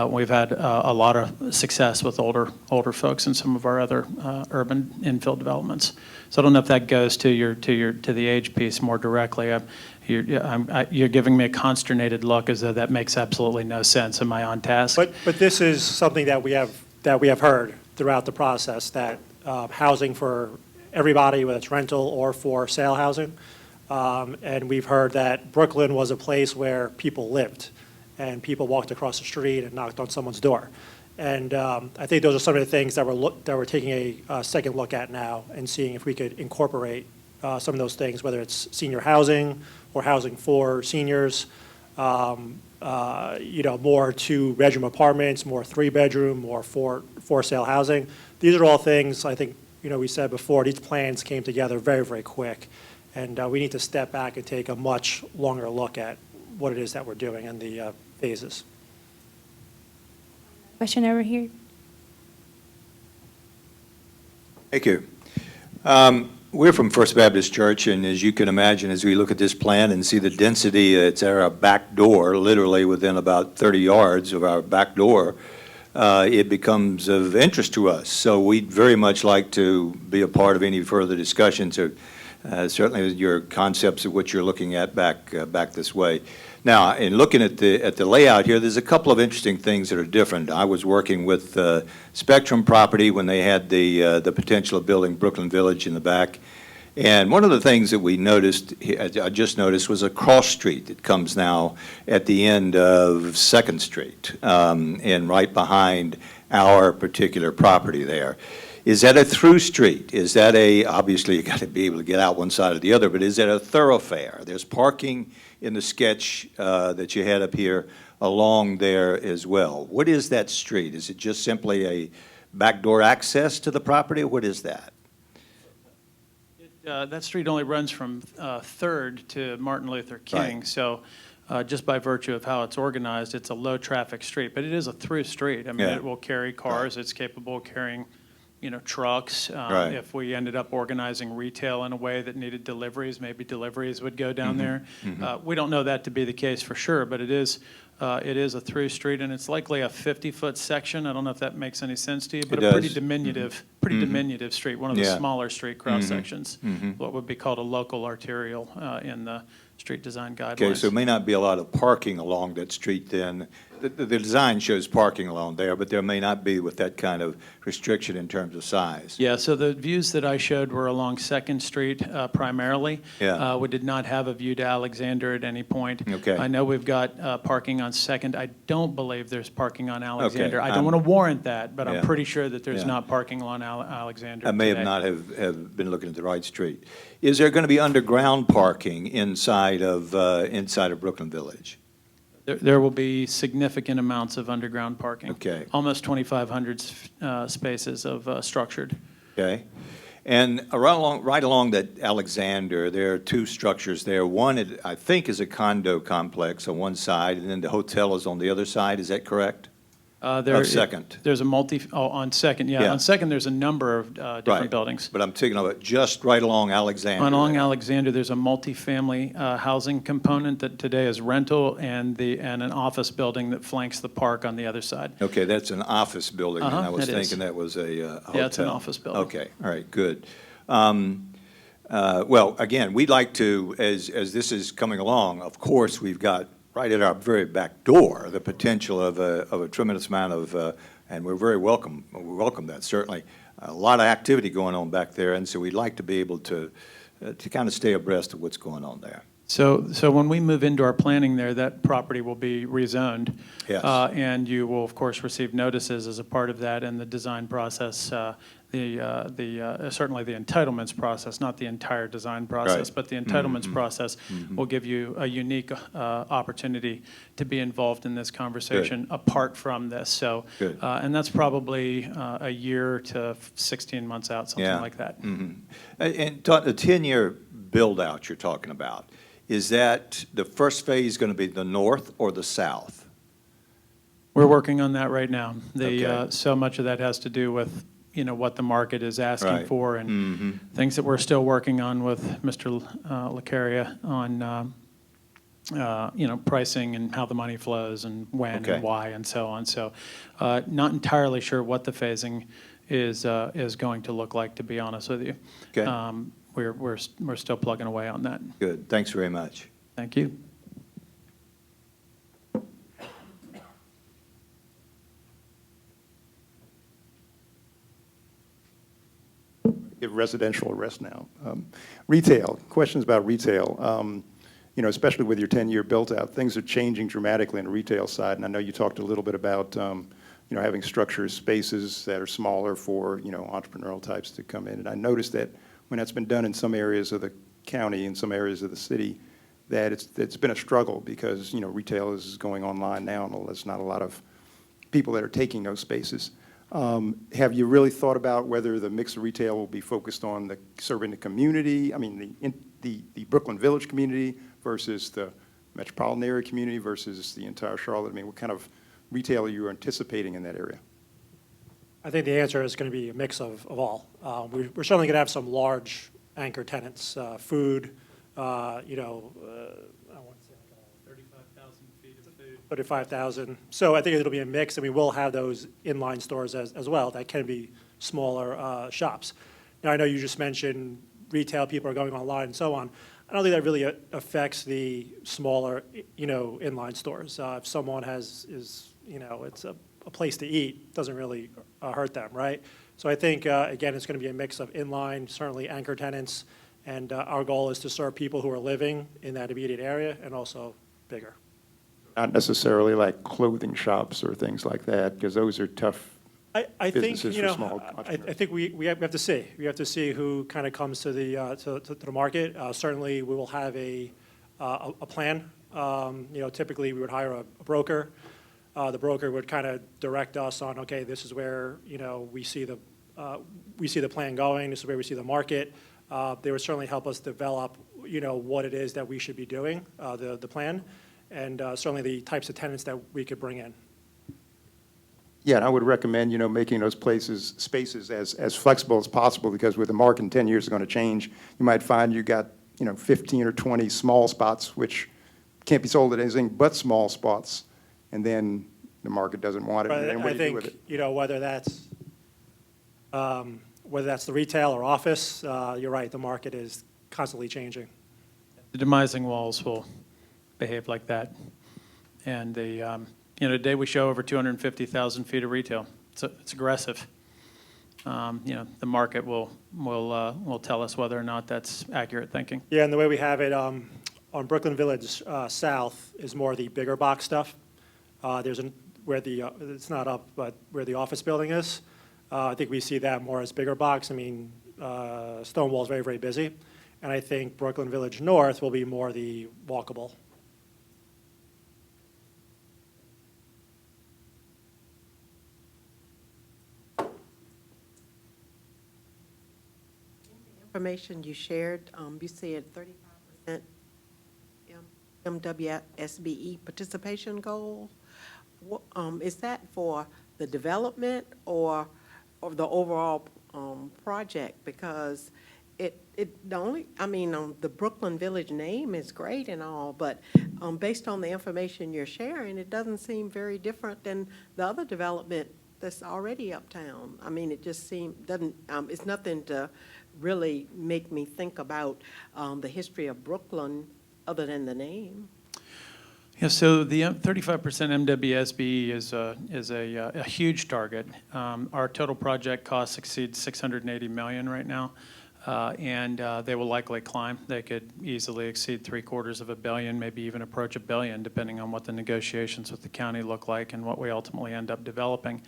We've had a lot of success with older folks in some of our other urban infill developments. So I don't know if that goes to the age piece more directly. You're giving me a consternated look as though that makes absolutely no sense. Am I on task? But this is something that we have heard throughout the process, that housing for everybody, whether it's rental or for sale housing. And we've heard that Brooklyn was a place where people lived, and people walked across the street and knocked on someone's door. And I think those are some of the things that we're taking a second look at now and seeing if we could incorporate some of those things, whether it's senior housing or housing for seniors, more 2-bedroom apartments, more 3-bedroom, more for sale housing. These are all things, I think, we said before, these plans came together very, very quick. And we need to step back and take a much longer look at what it is that we're doing in the phases. Question over here. Thank you. We're from First Baptist Church, and as you can imagine, as we look at this plan and see the density that's at our back door, literally within about 30 yards of our back door, it becomes of interest to us. So we'd very much like to be a part of any further discussions, or certainly your concepts of what you're looking at back this way. Now, in looking at the layout here, there's a couple of interesting things that are different. I was working with Spectrum Property when they had the potential of building Brooklyn Village in the back. And one of the things that we noticed, I just noticed, was a cross street that comes now at the end of Second Street, and right behind our particular property there. Is that a through street? Is that obviously you got to be able to get out one side or the other, but is that a thoroughfare? There's parking in the sketch that you had up here along there as well. What is that street? Is it just simply a backdoor access to the property, or what is that? That street only runs from 3rd to Martin Luther King. Right. So just by virtue of how it's organized, it's a low-traffic street. But it is a through street. I mean, Yeah. it will carry cars. Right. It's capable of carrying, trucks. Right. If we ended up organizing retail in a way that needed deliveries, maybe deliveries would go down there. We don't know that to be the case for sure, but it is a through street, and it's likely a 50-foot section. I don't know if that makes any sense to you, but It a pretty does. diminutive street, one of the Yeah. smaller street cross-sections, what would be called a local arterial in the street design guidelines. Okay, so there may not be a lot of parking along that street then. The design shows parking along there, but there may not be with that kind of restriction in terms of size. Yeah, so the views that I showed were along Second Street primarily. Yeah. We did not have a view to Alexander at any point. Okay. I know we've got parking on Second. I don't believe there's parking on Alexander. I I'm- don't want to warrant that, but Yeah. I'm pretty sure that there's Yeah. not parking on Alexander I may have today. not have been looking at the right street. Is there going to be underground parking inside of Brooklyn Village? There will be significant amounts of underground parking. Okay. Almost 2,500 spaces of structured. Okay? And right along that Alexander, there are two structures there. One, I think, is a condo complex on one side, and then the hotel is on the other side. Is that correct? Of Second. There's a on Second, Yeah. On Second, there's a number of Right. different buildings. But I'm thinking of it just right along Alexander. Along there. Alexander, there's a multifamily housing component that today is rental and an office building that flanks the park on the other side. Okay, that's an office building, and I was it is. thinking that was a hotel. Yeah, it's an office building. Okay, all right, good. Well, again, we'd like to, as this is coming along, of course, we've got right at our very back door the potential of a tremendous amount of, and we welcome that, certainly. A lot of activity going on back there, and so we'd like to be able to kind of stay abreast of what's going on there. So when we move into our planning there, that property will be rezoned. Yes. And you will, of course, receive notices as a part of that in the design process, certainly the entitlements process, not the entire design process, Right. but the entitlements process will give you a unique opportunity to be involved in this conversation apart from this. So, Good. and that's probably a year to 16 months out, something Yeah. like that. And the 10-year build-out you're talking about, is that the first phase going to be the north or the south? We're working on that right now. Okay. So much of that has to do with, what the market is asking Right. for and things that we're still working on with Mr. Lecaria on, pricing and how the money flows and when Okay. and why and so on. So not entirely sure what the phasing is going to look like, to be honest with you. Okay. We're still plugging away on that. Good, thanks very much. Thank you. Give residential a rest now. Retail, questions about retail. Especially with your 10-year built-out, things are changing dramatically on the retail side. And I know you talked a little bit about, having structures, spaces that are smaller for, entrepreneurial types to come in. And I noticed that when that's been done in some areas of the county, in some areas of the city, that it's been a struggle because, retail is going online now, and there's not a lot of people that are taking those spaces. Have you really thought about whether the mix of retail will be focused on serving the community, the Brooklyn Village community versus the metropolitan area community versus the entire Charlotte? What kind of retail are you anticipating in that area? I think the answer is going to be a mix of all. We're certainly going to have some large anchor tenants, food, I want to say 35,000 feet of food. 35,000. So I think it'll be a mix, and we will have those inline stores as well that can be smaller shops. Now, I know you just mentioned retail, people are going online and so on. I don't think that really affects the smaller, inline stores. If someone it's a place to eat, doesn't really hurt them, right? So I think, again, it's going to be a mix of inline, certainly anchor tenants, and our goal is to serve people who are living in that immediate area and also bigger. Not necessarily like clothing shops or things like that, because those are tough. I think, Businesses for small I entrepreneurs. think we have to see. We have to see who kind of comes to the market. Certainly, we will have a plan. Typically, we would hire a broker. The broker would kind of direct us on, okay, this is where, we see the plan going, this is where we see the market. They would certainly help us develop, what it is that we should be doing, the plan, and certainly the types of tenants that we could bring in. Yeah, and I would recommend, making those spaces as flexible as possible, because with the market in 10 years is going to change. You might find you got, 15 or 20 small spots, which can't be sold at anything but small spots, and then the market doesn't want it, and then what do you do with it? I think, whether that's the retail or office, you're right, the market is constantly changing. The demising walls will behave like that. And today we show over 250,000 feet of retail. It's aggressive. The market will tell us whether or not that's accurate thinking. Yeah, and the way we have it on Brooklyn Village South is more the bigger box stuff. It's not up, but where the office building is. I think we see that more as bigger box. I mean, Stonewall is very, very busy. And I think Brooklyn Village North will be more the walkable. Information you shared, you said 35% MWSBE participation goal. Is that for the development or the overall project? Because the Brooklyn Village name is great and all, but based on the information you're sharing, it doesn't seem very different than the other development that's already uptown. I mean, it just it's nothing to really make me think about the history of Brooklyn other than the name. Yeah, so the 35% MWSBE is a huge target. Our total project cost exceeds $680 million right now, and they will likely climb. They could easily exceed $750 million, maybe even approach $1 billion, depending on what the negotiations with the county look like and what we ultimately end up developing.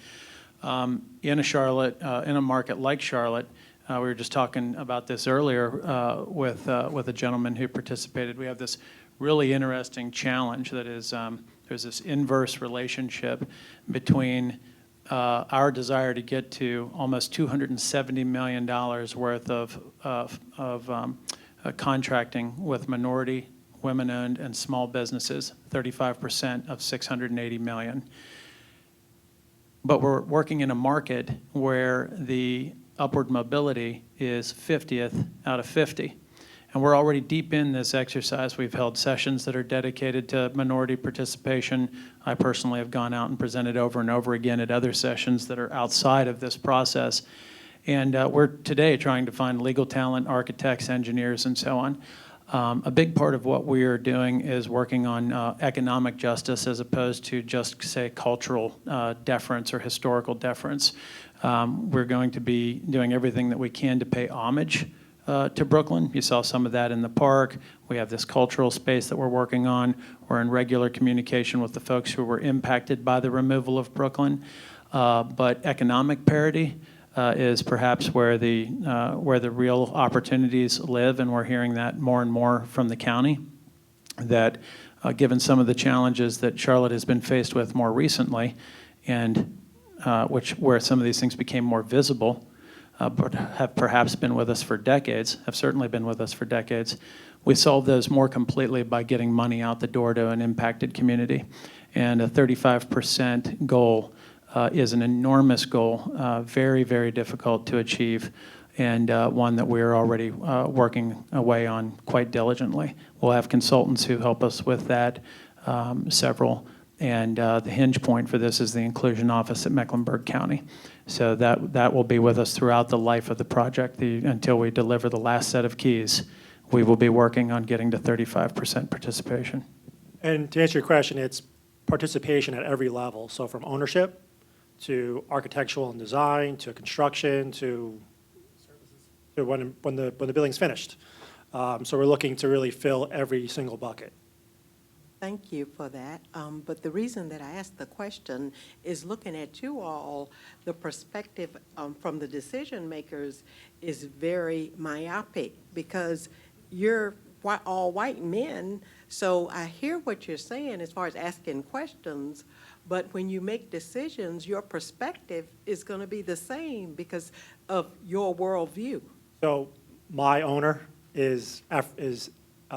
In a market like Charlotte, we were just talking about this earlier with a gentleman who participated. We have this really interesting challenge that is there's this inverse relationship between our desire to get to almost $270 million worth of contracting with minority, women-owned, and small businesses, 35% of $680 million. But we're working in a market where the upward mobility is 50th out of 50. And we're already deep in this exercise. We've held sessions that are dedicated to minority participation. I personally have gone out and presented over and over again at other sessions that are outside of this process. And we're today trying to find legal talent, architects, engineers, and so on. A big part of what we are doing is working on economic justice as opposed to just, say, cultural deference or historical deference. We're going to be doing everything that we can to pay homage to Brooklyn. You saw some of that in the park. We have this cultural space that we're working on. We're in regular communication with the folks who were impacted by the removal of Brooklyn. But economic parity is perhaps where the real opportunities live, and we're hearing that more and more from the county, that given some of the challenges that Charlotte has been faced with more recently, and where some of these things became more visible, but have perhaps been with us for decades, have certainly been with us for decades, we solve those more completely by getting money out the door to an impacted community. And a 35% goal is an enormous goal, very, very difficult to achieve, and one that we're already working away on quite diligently. We'll have consultants who help us with that, several, and the hinge point for this is the inclusion office at Mecklenburg County. So that will be with us throughout the life of the project until we deliver the last set of keys, we will be working on getting to 35% participation. And to answer your question, it's participation at every level. So from ownership to architectural and design to construction to when the building's finished. So we're looking to really fill every single bucket. Thank you for that. But the reason that I asked the question is looking at you all, the perspective from the decision makers is very myopic because you're all white men. So I hear what you're saying as far as asking questions, but when you make decisions, your perspective is going to be the same because of your worldview. So my owner is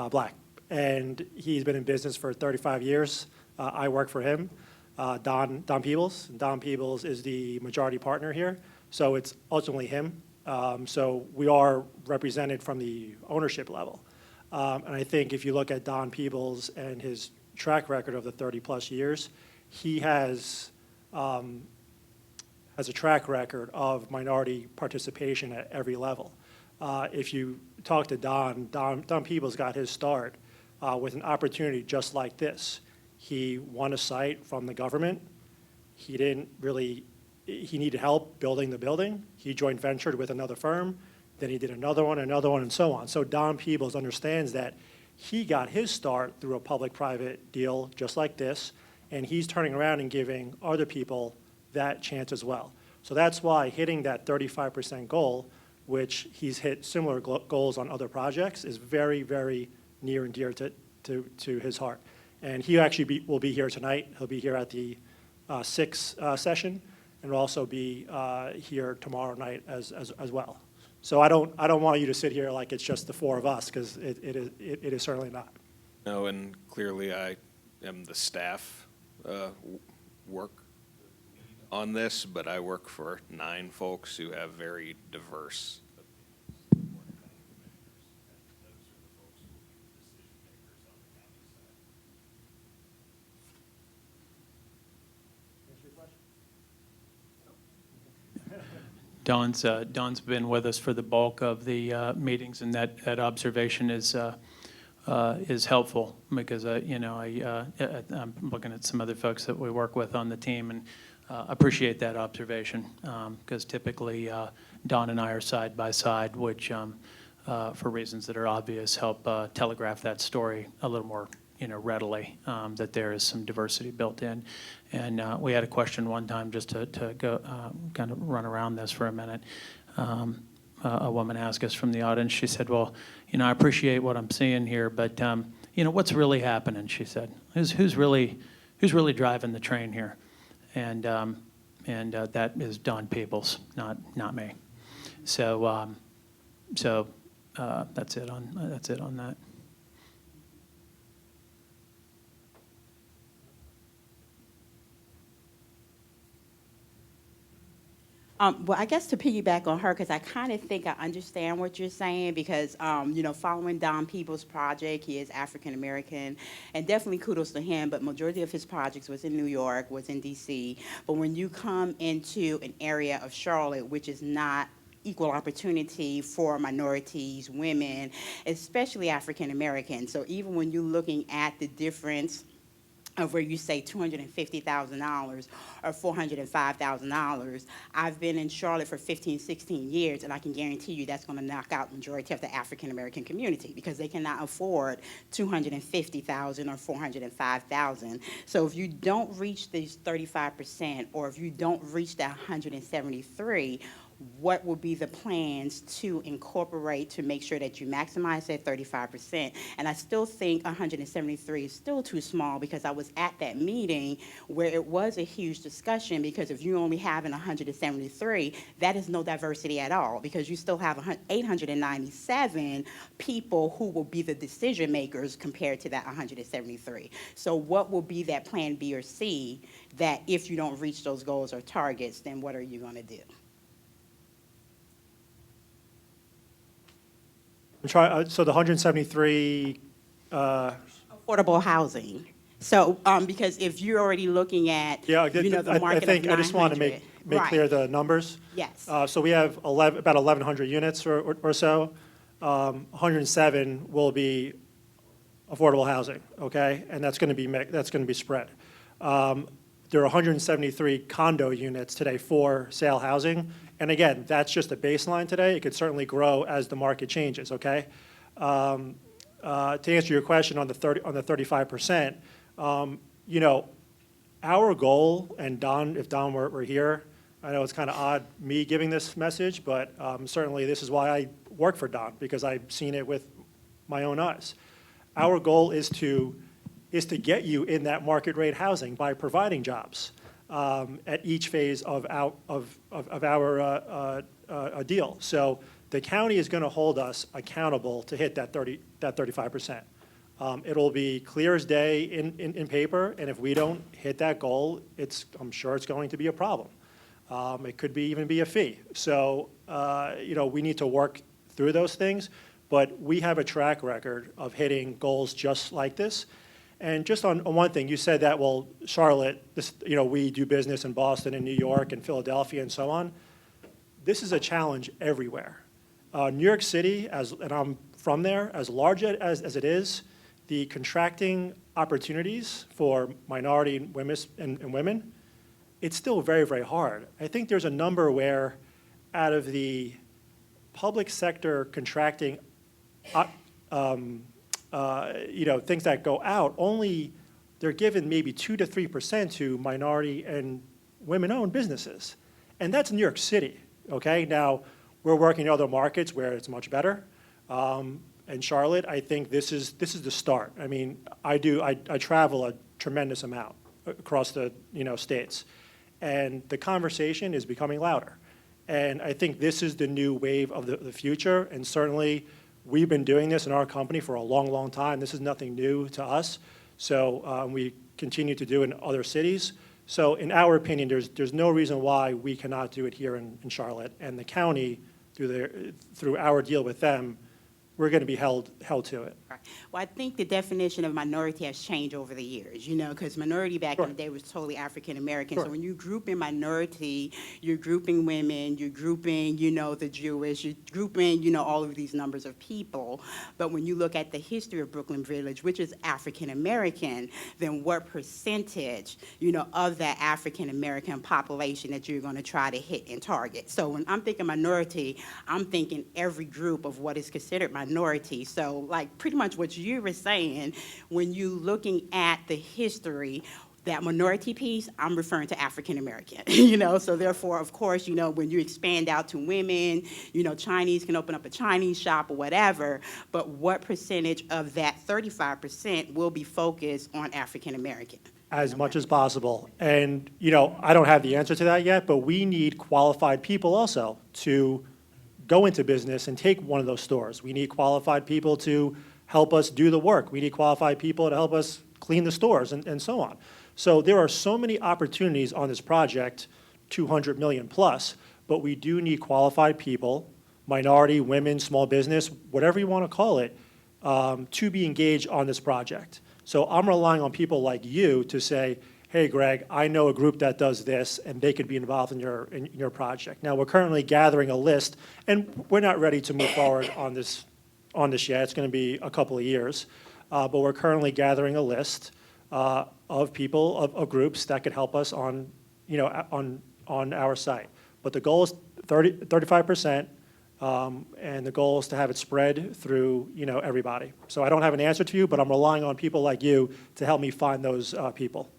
black, and he's been in business for 35 years. I work for him, Don Peebles. Don Peebles is the majority partner here, so it's ultimately him. So we are represented from the ownership level. And I think if you look at Don Peebles and his track record of the 30-plus years, he has a track record of minority participation at every level. If you talk to Don Peebles got his start with an opportunity just like this. He won a site from the government. He needed help building the building. He joint ventured with another firm. Then he did another one, and so on. So Don Peebles understands that he got his start through a public-private deal just like this, and he's turning around and giving other people that chance as well. So that's why hitting that 35% goal, which he's hit similar goals on other projects, is very, very near and dear to his heart. And he actually will be here tonight. He'll be here at the 6 session, and will also be here tomorrow night as well. So I don't want you to sit here like it's just the four of us, because it is certainly not. No, and clearly I am the staff work on this, but I work for 9 folks who have very diverse Don's been with us for the bulk of the meetings, and that observation is helpful because I'm looking at some other folks that we work with on the team and appreciate that observation because typically Don and I are side by side, which for reasons that are obvious help telegraph that story a little more readily, that there is some diversity built in. And we had a question one time, just to go kind of run around this for a minute. A woman asked us from the audience, she said, well, I appreciate what I'm seeing here, but what's really happening, she said. Who's really driving the train here? And that is Don Peebles, not me. So that's it on that. Well, I guess to piggyback on her, because I kind of think I understand what you're saying, because, following Don Peebles' project, he is African-American, and definitely kudos to him, but majority of his projects was in New York, was in D.C. But when you come into an area of Charlotte, which is not equal opportunity for minorities, women, especially African-Americans, so even when you're looking at the difference of where you say $250,000 or $405,000. I've been in Charlotte for 15, 16 years, and I can guarantee you that's going to knock out the majority of the African-American community because they cannot afford $250,000 or $405,000. So if you don't reach these 35%, or if you don't reach that 173, what will be the plans to incorporate to make sure that you maximize that 35%? And I still think 173 is still too small because I was at that meeting where it was a huge discussion, because if you only have 173, that is no diversity at all, because you still have 897 people who will be the decision makers compared to that 173. So what will be that plan B or C that if you don't reach those goals or targets, then what are you going to do? So the 173. Affordable housing. So, because if you're already looking at, Yeah, the market I of 900. I just want to make Right. clear the numbers. Yes. So we have about 1,100 units or so. 107 will be affordable housing, okay? And that's going to be spread. There are 173 condo units today for sale housing. And again, that's just a baseline today. It could certainly grow as the market changes, okay? To answer your question on the 35%, you know, our goal, and Don, if Don were here, I know it's kind of odd me giving this message, but certainly this is why I work for Don, because I've seen it with my own eyes. Our goal is to get you in that market rate housing by providing jobs at each phase of our deal. So the county is going to hold us accountable to hit that 35%. It'll be clear as day in paper, and if we don't hit that goal, I'm sure it's going to be a problem. It could even be a fee. So, you know, we need to work through those things, but we have a track record of hitting goals just like this. And just on one thing, you said that, well, Charlotte, you know, we do business in Boston and New York and Philadelphia and so on. This is a challenge everywhere. New York City, and I'm from there, as large as it is, the contracting opportunities for minority and women, it's still very, very hard. I think there's a number where out of the public sector contracting, you know, things that go out, only they're given maybe 2 to 3% to minority and women-owned businesses. And that's New York City, okay? Now, we're working in other markets where it's much better. And Charlotte, I think this is the start. I mean, I travel a tremendous amount across the, you know, states. And the conversation is becoming louder. And I think this is the new wave of the future. And certainly, we've been doing this in our company for a long, long time. This is nothing new to us. So we continue to do it in other cities. So in our opinion, there's no reason why we cannot do it here in Charlotte. And the county, through our deal with them, we're going to be held to it. Right. Well, I think the definition of minority has changed over the years, you know, because minority back in the day was totally African American. Sure. So when you group in minority, you're grouping women, you're grouping, you know, the Jewish, you're grouping, you know, all of these numbers of people. But when you look at the history of Brooklyn Village, which is African American, then what percentage, you know, of that African American population that you're going to try to hit and target? So when I'm thinking minority, I'm thinking every group of what is considered minority. So like pretty much what you were saying, when you looking at the history, that minority piece, I'm referring to African American, you know, so therefore, of course, you know, when you expand out to women, you know, Chinese can open up a Chinese shop or whatever, but what percentage of that 35% will be focused on African American? As much as possible. And, you know, I don't have the answer to that yet, but we need qualified people also to go into business and take one of those stores. We need qualified people to help us do the work. We need qualified people to help us clean the stores and so on. So there are so many opportunities on this project, 200 million plus, but we do need qualified people, minority, women, small business, whatever you want to call it, to be engaged on this project. So I'm relying on people like you to say, hey, Greg, I know a group that does this, and they could be involved in your project. Now, we're currently gathering a list, and we're not ready to move forward on this yet. It's going to be a couple of years. But we're currently gathering a list of people, of groups that could help us on, you know, on our site. But the goal is 35%, and the goal is to have it spread through, you know, everybody. So I don't have an answer to you, but I'm relying on people like you to help me find those people.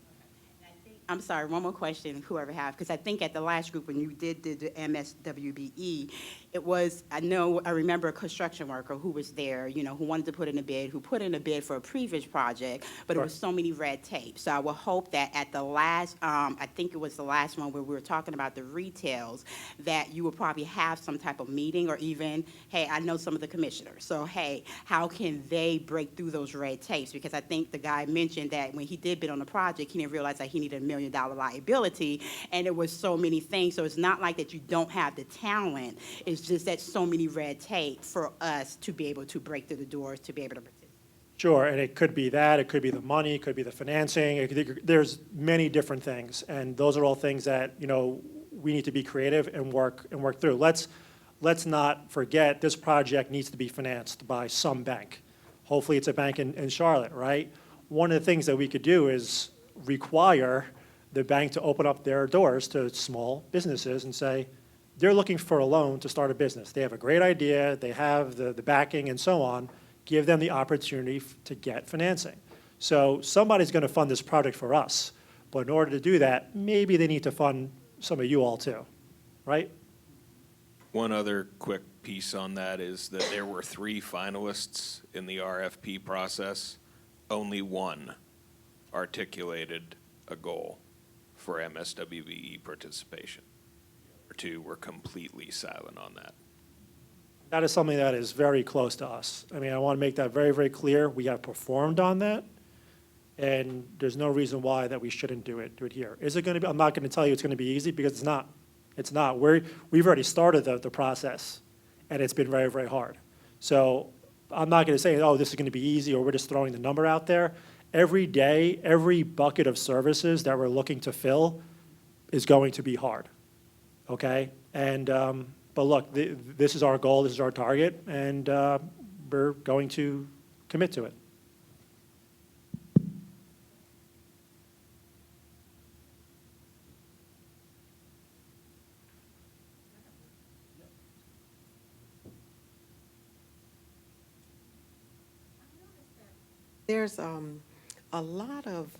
I'm sorry, one more question, whoever have, because I think at the last group when you did the MSWBE, it was, I remember a construction worker who was there, you know, who wanted to put in a bid, who put in a bid for a previous project, but it was so many red tape. So I would hope that at the last, I think it was the last one where we were talking about the retails, that you would probably have some type of meeting, or even, hey, I know some of the commissioners, so hey, how can they break through those red tapes? Because I think the guy mentioned that when he did bid on the project, he didn't realize that he needed $1 million liability, and it was so many things. So it's not like that you don't have the talent. It's just that so many red tape for us to be able to break through the doors, to be able to participate. Sure, and it could be that, it could be the money, it could be the financing, there's many different things, and those are all things that, you know, we need to be creative and work through. Let's let's not forget this project needs to be financed by some bank. Hopefully, it's a bank in Charlotte, right? One of the things that we could do is require the bank to open up their doors to small businesses and say, they're looking for a loan to start a business. They have a great idea, they have the backing and so on. Give them the opportunity to get financing. So somebody's going to fund this project for us. But in order to do that, maybe they need to fund some of you all too, right? One other quick piece on that is that there were 3 finalists in the RFP process. Only one articulated a goal for MSWBE participation. Or 2 were completely silent on that. That is something that is very close to us. I mean, I want to make that very, very clear. We have performed on that, and there's no reason why that we shouldn't do it here. Is it going to be, I'm not going to tell you it's going to be easy, because it's not. It's not. We've already started the process, and it's been very, very hard. So I'm not going to say, oh, this is going to be easy, or we're just throwing the number out there. Every day, every bucket of services that we're looking to fill is going to be hard, okay? And, but look, this is our goal, this is our target, and we're going to commit to it. There's a lot of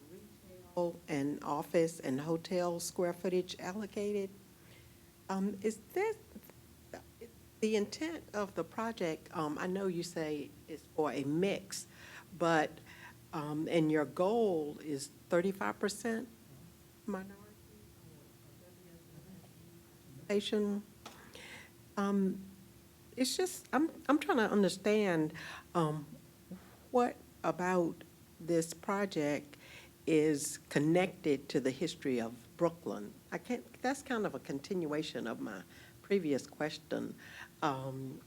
retail and office and hotel square footage allocated. Is that the intent of the project? I know you say it's for a mix, but, and your goal is 35% minority participation. It's just, I'm trying to understand what about this project is connected to the history of Brooklyn. That's kind of a continuation of my previous question. And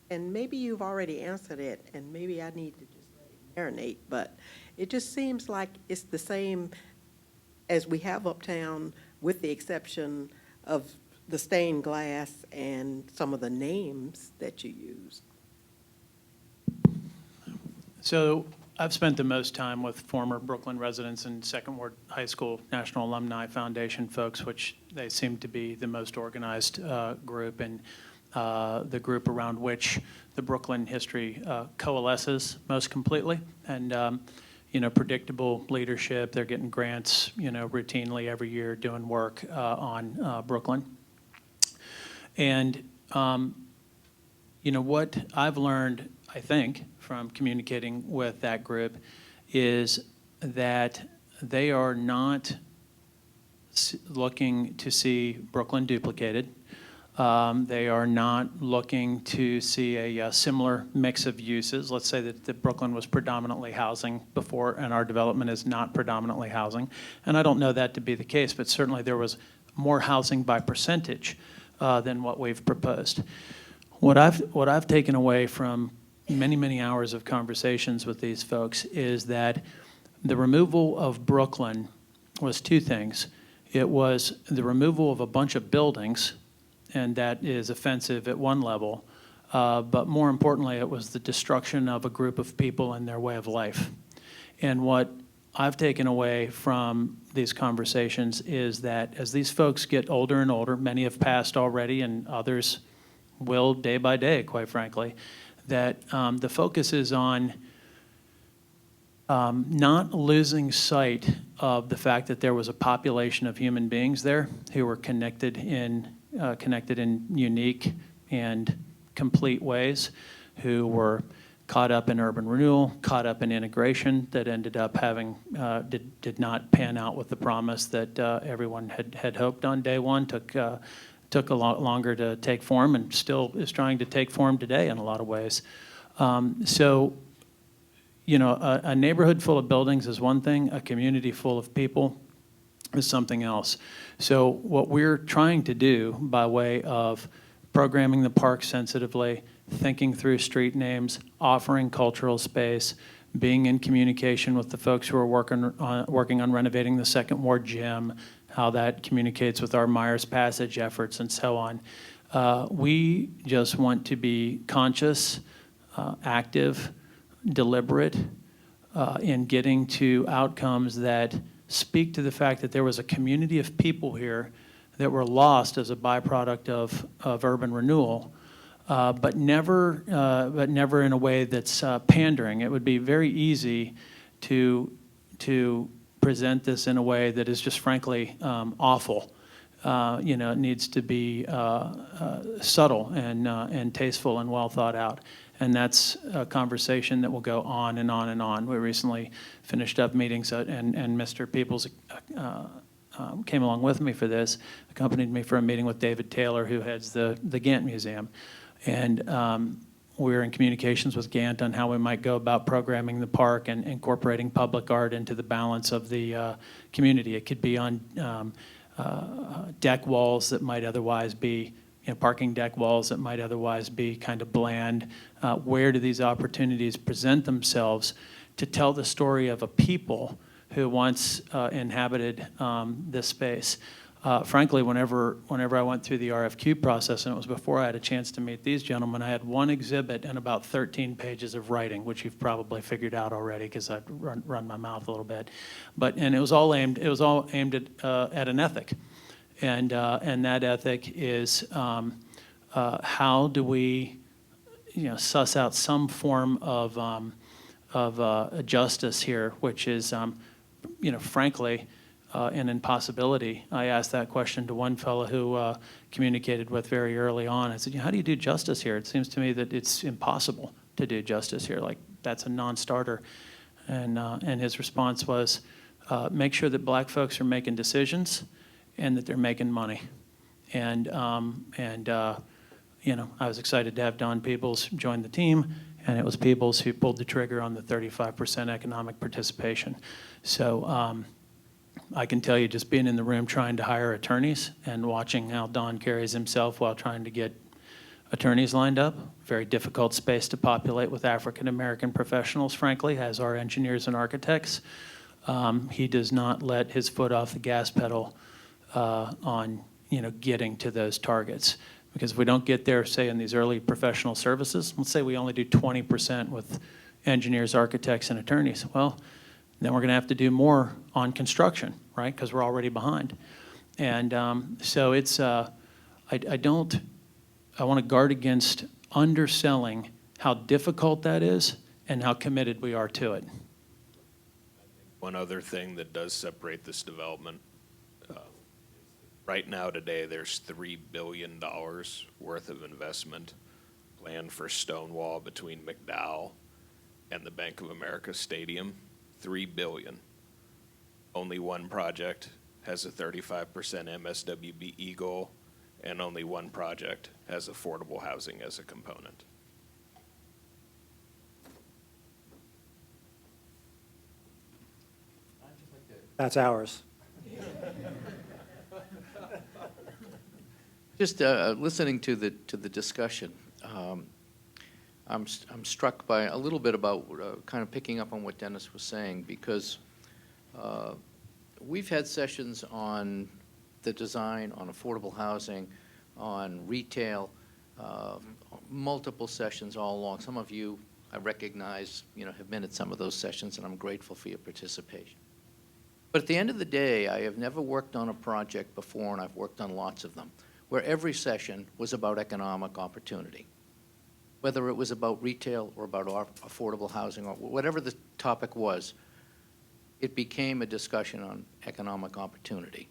maybe you've already answered it, and maybe I need to just let it marinate, but it just seems like it's the same as we have uptown, with the exception of the stained glass and some of the names that you use. So I've spent the most time with former Brooklyn residents and Second Ward High School National Alumni Foundation folks, which they seem to be the most organized group, and the group around which the Brooklyn history coalesces most completely. And, predictable leadership. They're getting grants, routinely every year doing work on Brooklyn. And, what I've learned, I think, from communicating with that group is that they are not looking to see Brooklyn duplicated. They are not looking to see a similar mix of uses. Let's say that Brooklyn was predominantly housing before, and our development is not predominantly housing. And I don't know that to be the case, but certainly there was more housing by percentage than what we've proposed. What I've taken away from many, many hours of conversations with these folks is that the removal of Brooklyn was 2 things. It was the removal of a bunch of buildings, and that is offensive at one level, but more importantly, it was the destruction of a group of people and their way of life. And what I've taken away from these conversations is that as these folks get older and older, many have passed already and others will day by day, quite frankly, that the focus is on not losing sight of the fact that there was a population of human beings there who were connected in unique and complete ways, who were caught up in urban renewal, caught up in integration that ended up having, did not pan out with the promise that everyone had hoped on day one, took a lot longer to take form and still is trying to take form today in a lot of ways. So, a neighborhood full of buildings is one thing, a community full of people is something else. So what we're trying to do by way of programming the park sensitively, thinking through street names, offering cultural space, being in communication with the folks who are working on renovating the Second Ward gym, how that communicates with our Myers Passage efforts and so on. We just want to be conscious, active, deliberate in getting to outcomes that speak to the fact that there was a community of people here that were lost as a byproduct of urban renewal, but never in a way that's pandering. It would be very easy to present this in a way that is just frankly awful. It needs to be subtle and tasteful and well thought out. And that's a conversation that will go on and on and on. We recently finished up meetings, and Mr. Peoples came along with me for this, accompanied me for a meeting with David Taylor, who heads the Gantt Museum. And we're in communications with Gantt on how we might go about programming the park and incorporating public art into the balance of the community. It could be on deck walls that might otherwise be, parking deck walls that might otherwise be kind of bland. Where do these opportunities present themselves to tell the story of a people who once inhabited this space? Frankly, whenever I went through the RFQ process, and it was before I had a chance to meet these gentlemen, I had one exhibit and about 13 pages of writing, which you've probably figured out already because I've run my mouth a little bit. And it was all aimed at an ethic. And that ethic is how do we, suss out some form of justice here, which is, frankly, an impossibility. I asked that question to one fellow who communicated with very early on. I said, how do you do justice here? It seems to me that it's impossible to do justice here. Like, that's a non-starter. And his response was, make sure that black folks are making decisions and that they're making money. I was excited to have Don Peebles join the team, and it was Peebles who pulled the trigger on the 35% economic participation. So I can tell you, just being in the room trying to hire attorneys and watching how Don carries himself while trying to get attorneys lined up, very difficult space to populate with African-American professionals, frankly, as our engineers and architects. He does not let his foot off the gas pedal on getting to those targets. Because if we don't get there, say, in these early professional services, let's say we only do 20% with engineers, architects, and attorneys, well, then we're going to have to do more on construction, right? Because we're already behind. And so it's, I want to guard against underselling how difficult that is and how committed we are to it. One other thing that does separate this development, right now today, there's $3 billion worth of investment planned for Stonewall between McDowell and the Bank of America Stadium. $3 billion. Only one project has a 35% MSWBE goal, and only one project has affordable housing as a component. That's ours. Just listening to the discussion, I'm struck by a little bit about kind of picking up on what Dennis was saying, because we've had sessions on the design, on affordable housing, on retail, multiple sessions all along. Some of you, I recognize, have been at some of those sessions, and I'm grateful for your participation. But at the end of the day, I have never worked on a project before, and I've worked on lots of them, where every session was about economic opportunity. Whether it was about retail or about affordable housing or whatever the topic was, it became a discussion on economic opportunity.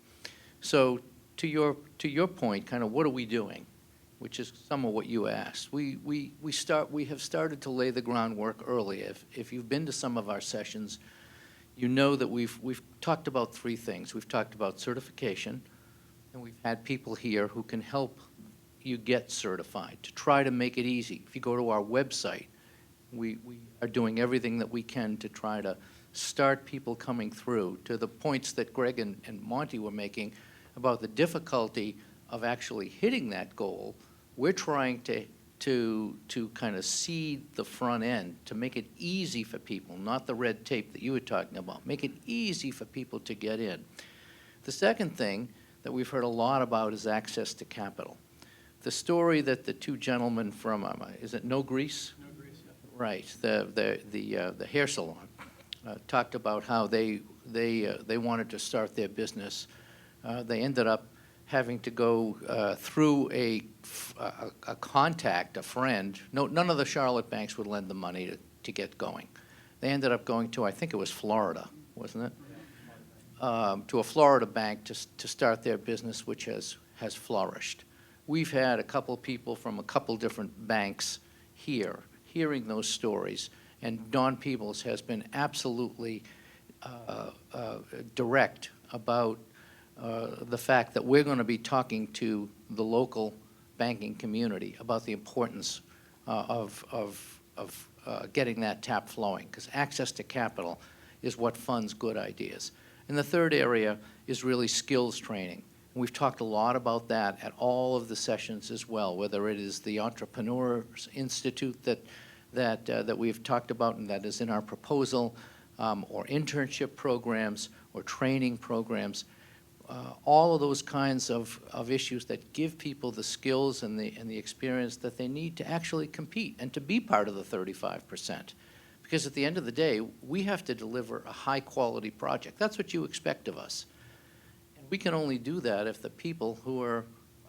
So to your point, kind of what are we doing, which is some of what you asked. We have started to lay the groundwork early. If you've been to some of our sessions, you know that we've talked about three things. We've talked about certification, and we've had people here who can help you get certified, to try to make it easy. If you go to our website, we are doing everything that we can to try to start people coming through to the points that Greg and Monty were making about the difficulty of actually hitting that goal. We're trying to kind of seed the front end to make it easy for people, not the red tape that you were talking about. Make it easy for people to get in. The second thing that we've heard a lot about is access to capital. the story that the two gentlemen from, is it No Grease? No Grease, yeah. Right, the hair salon, talked about how they wanted to start their business. They ended up having to go through a contact, a friend. No, none of the Charlotte banks would lend the money to get going. They ended up going to, I think it was Florida, wasn't it? To a Florida bank to start their business, which has flourished. We've had a couple people from a couple different banks here, hearing those stories, and Don Peebles has been absolutely direct about the fact that we're going to be talking to the local banking community about the importance of getting that tap flowing, because access to capital is what funds good ideas. And the third area is really skills training. We've talked a lot about that at all of the sessions as well, whether it is the Entrepreneurs Institute that we've talked about and that is in our proposal, or internship programs or training programs. All of those kinds of issues that give people the skills and the experience that they need to actually compete and to be part of the 35%. Because at the end of the day, we have to deliver a high-quality project. That's what you expect of us. And we can only do that if the people who are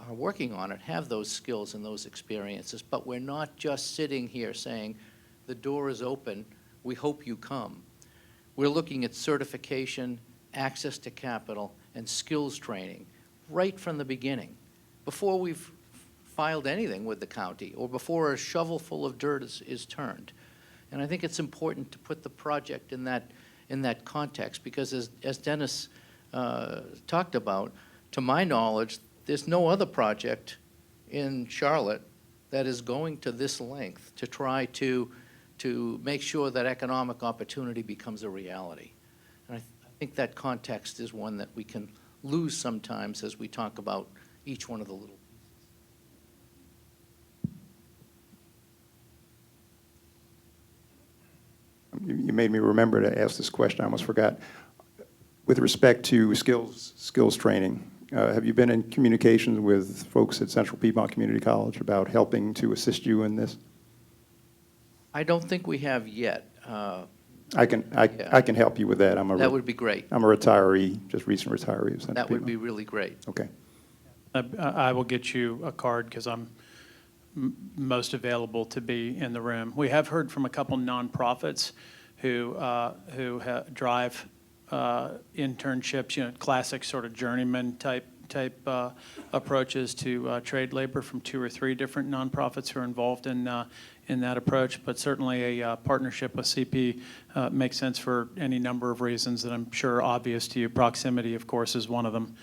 working on it have those skills and those experiences. But we're not just sitting here saying, the door is open, we hope you come. We're looking at certification, access to capital, and skills training right from the beginning, before we've filed anything with the county or before a shovel full of dirt is turned. And I think it's important to put the project in that context, because as Dennis talked about, to my knowledge, there's no other project in Charlotte that is going to this length to try to make sure that economic opportunity becomes a reality. And I think that context is one that we can lose sometimes as we talk about each one of the little. You made me remember to ask this question. I almost forgot. With respect to skills training, have you been in communications with folks at Central Piedmont Community College about helping to assist you in this? I don't think we have yet. I can help you with that. That would be great. I'm a retiree, just recent retiree of Central That would Piedmont. be really great. Okay. I will get you a card because I'm most available to be in the room. We have heard from a couple nonprofits who drive internships, classic sort of journeyman type approaches to trade labor, from 2 or 3 different nonprofits who are involved in that approach. But certainly a partnership with CP makes sense for any number of reasons that I'm sure are obvious to you. Proximity, of course, is one of them.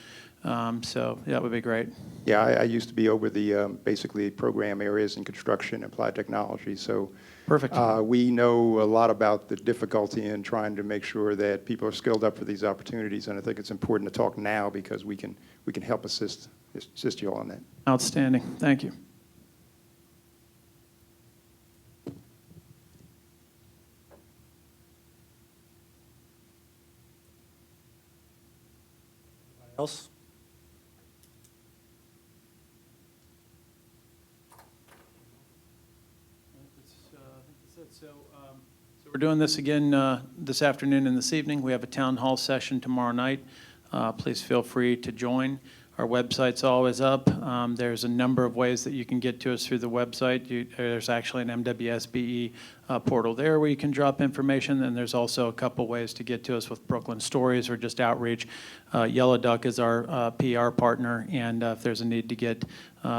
So that would be great. Yeah, I used to be over the basically program areas in construction, applied technology. So Perfect. We know a lot about the difficulty in trying to make sure that people are skilled up for these opportunities, and I think it's important to talk now because we can help assist you all in that. Outstanding. Thank you. Else? So we're doing this again this afternoon and this evening. We have a town hall session tomorrow night. Please feel free to join. Our website's always up. There's a number of ways that you can get to us through the website. There's actually an MWSBE portal there where you can drop information, and there's also a couple ways to get to us with Brooklyn Stories or just outreach. Yellow Duck is our PR partner, and if there's a need to get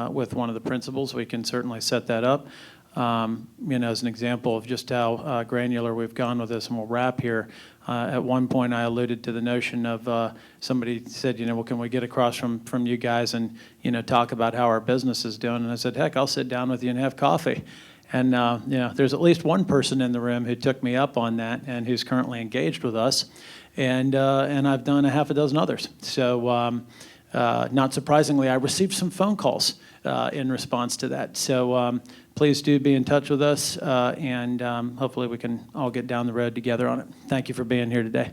with one of the principals, we can certainly set that up. As an example of just how granular we've gone with this, and we'll wrap here. At one point, I alluded to the notion of somebody said, well, can we get across from you guys and, talk about how our business is doing? And I said, heck, I'll sit down with you and have coffee. And, there's at least one person in the room who took me up on that and who's currently engaged with us. And I've done a half a dozen others. So not surprisingly, I received some phone calls in response to that. So please do be in touch with us, and hopefully we can all get down the road together on it. Thank you for being here today.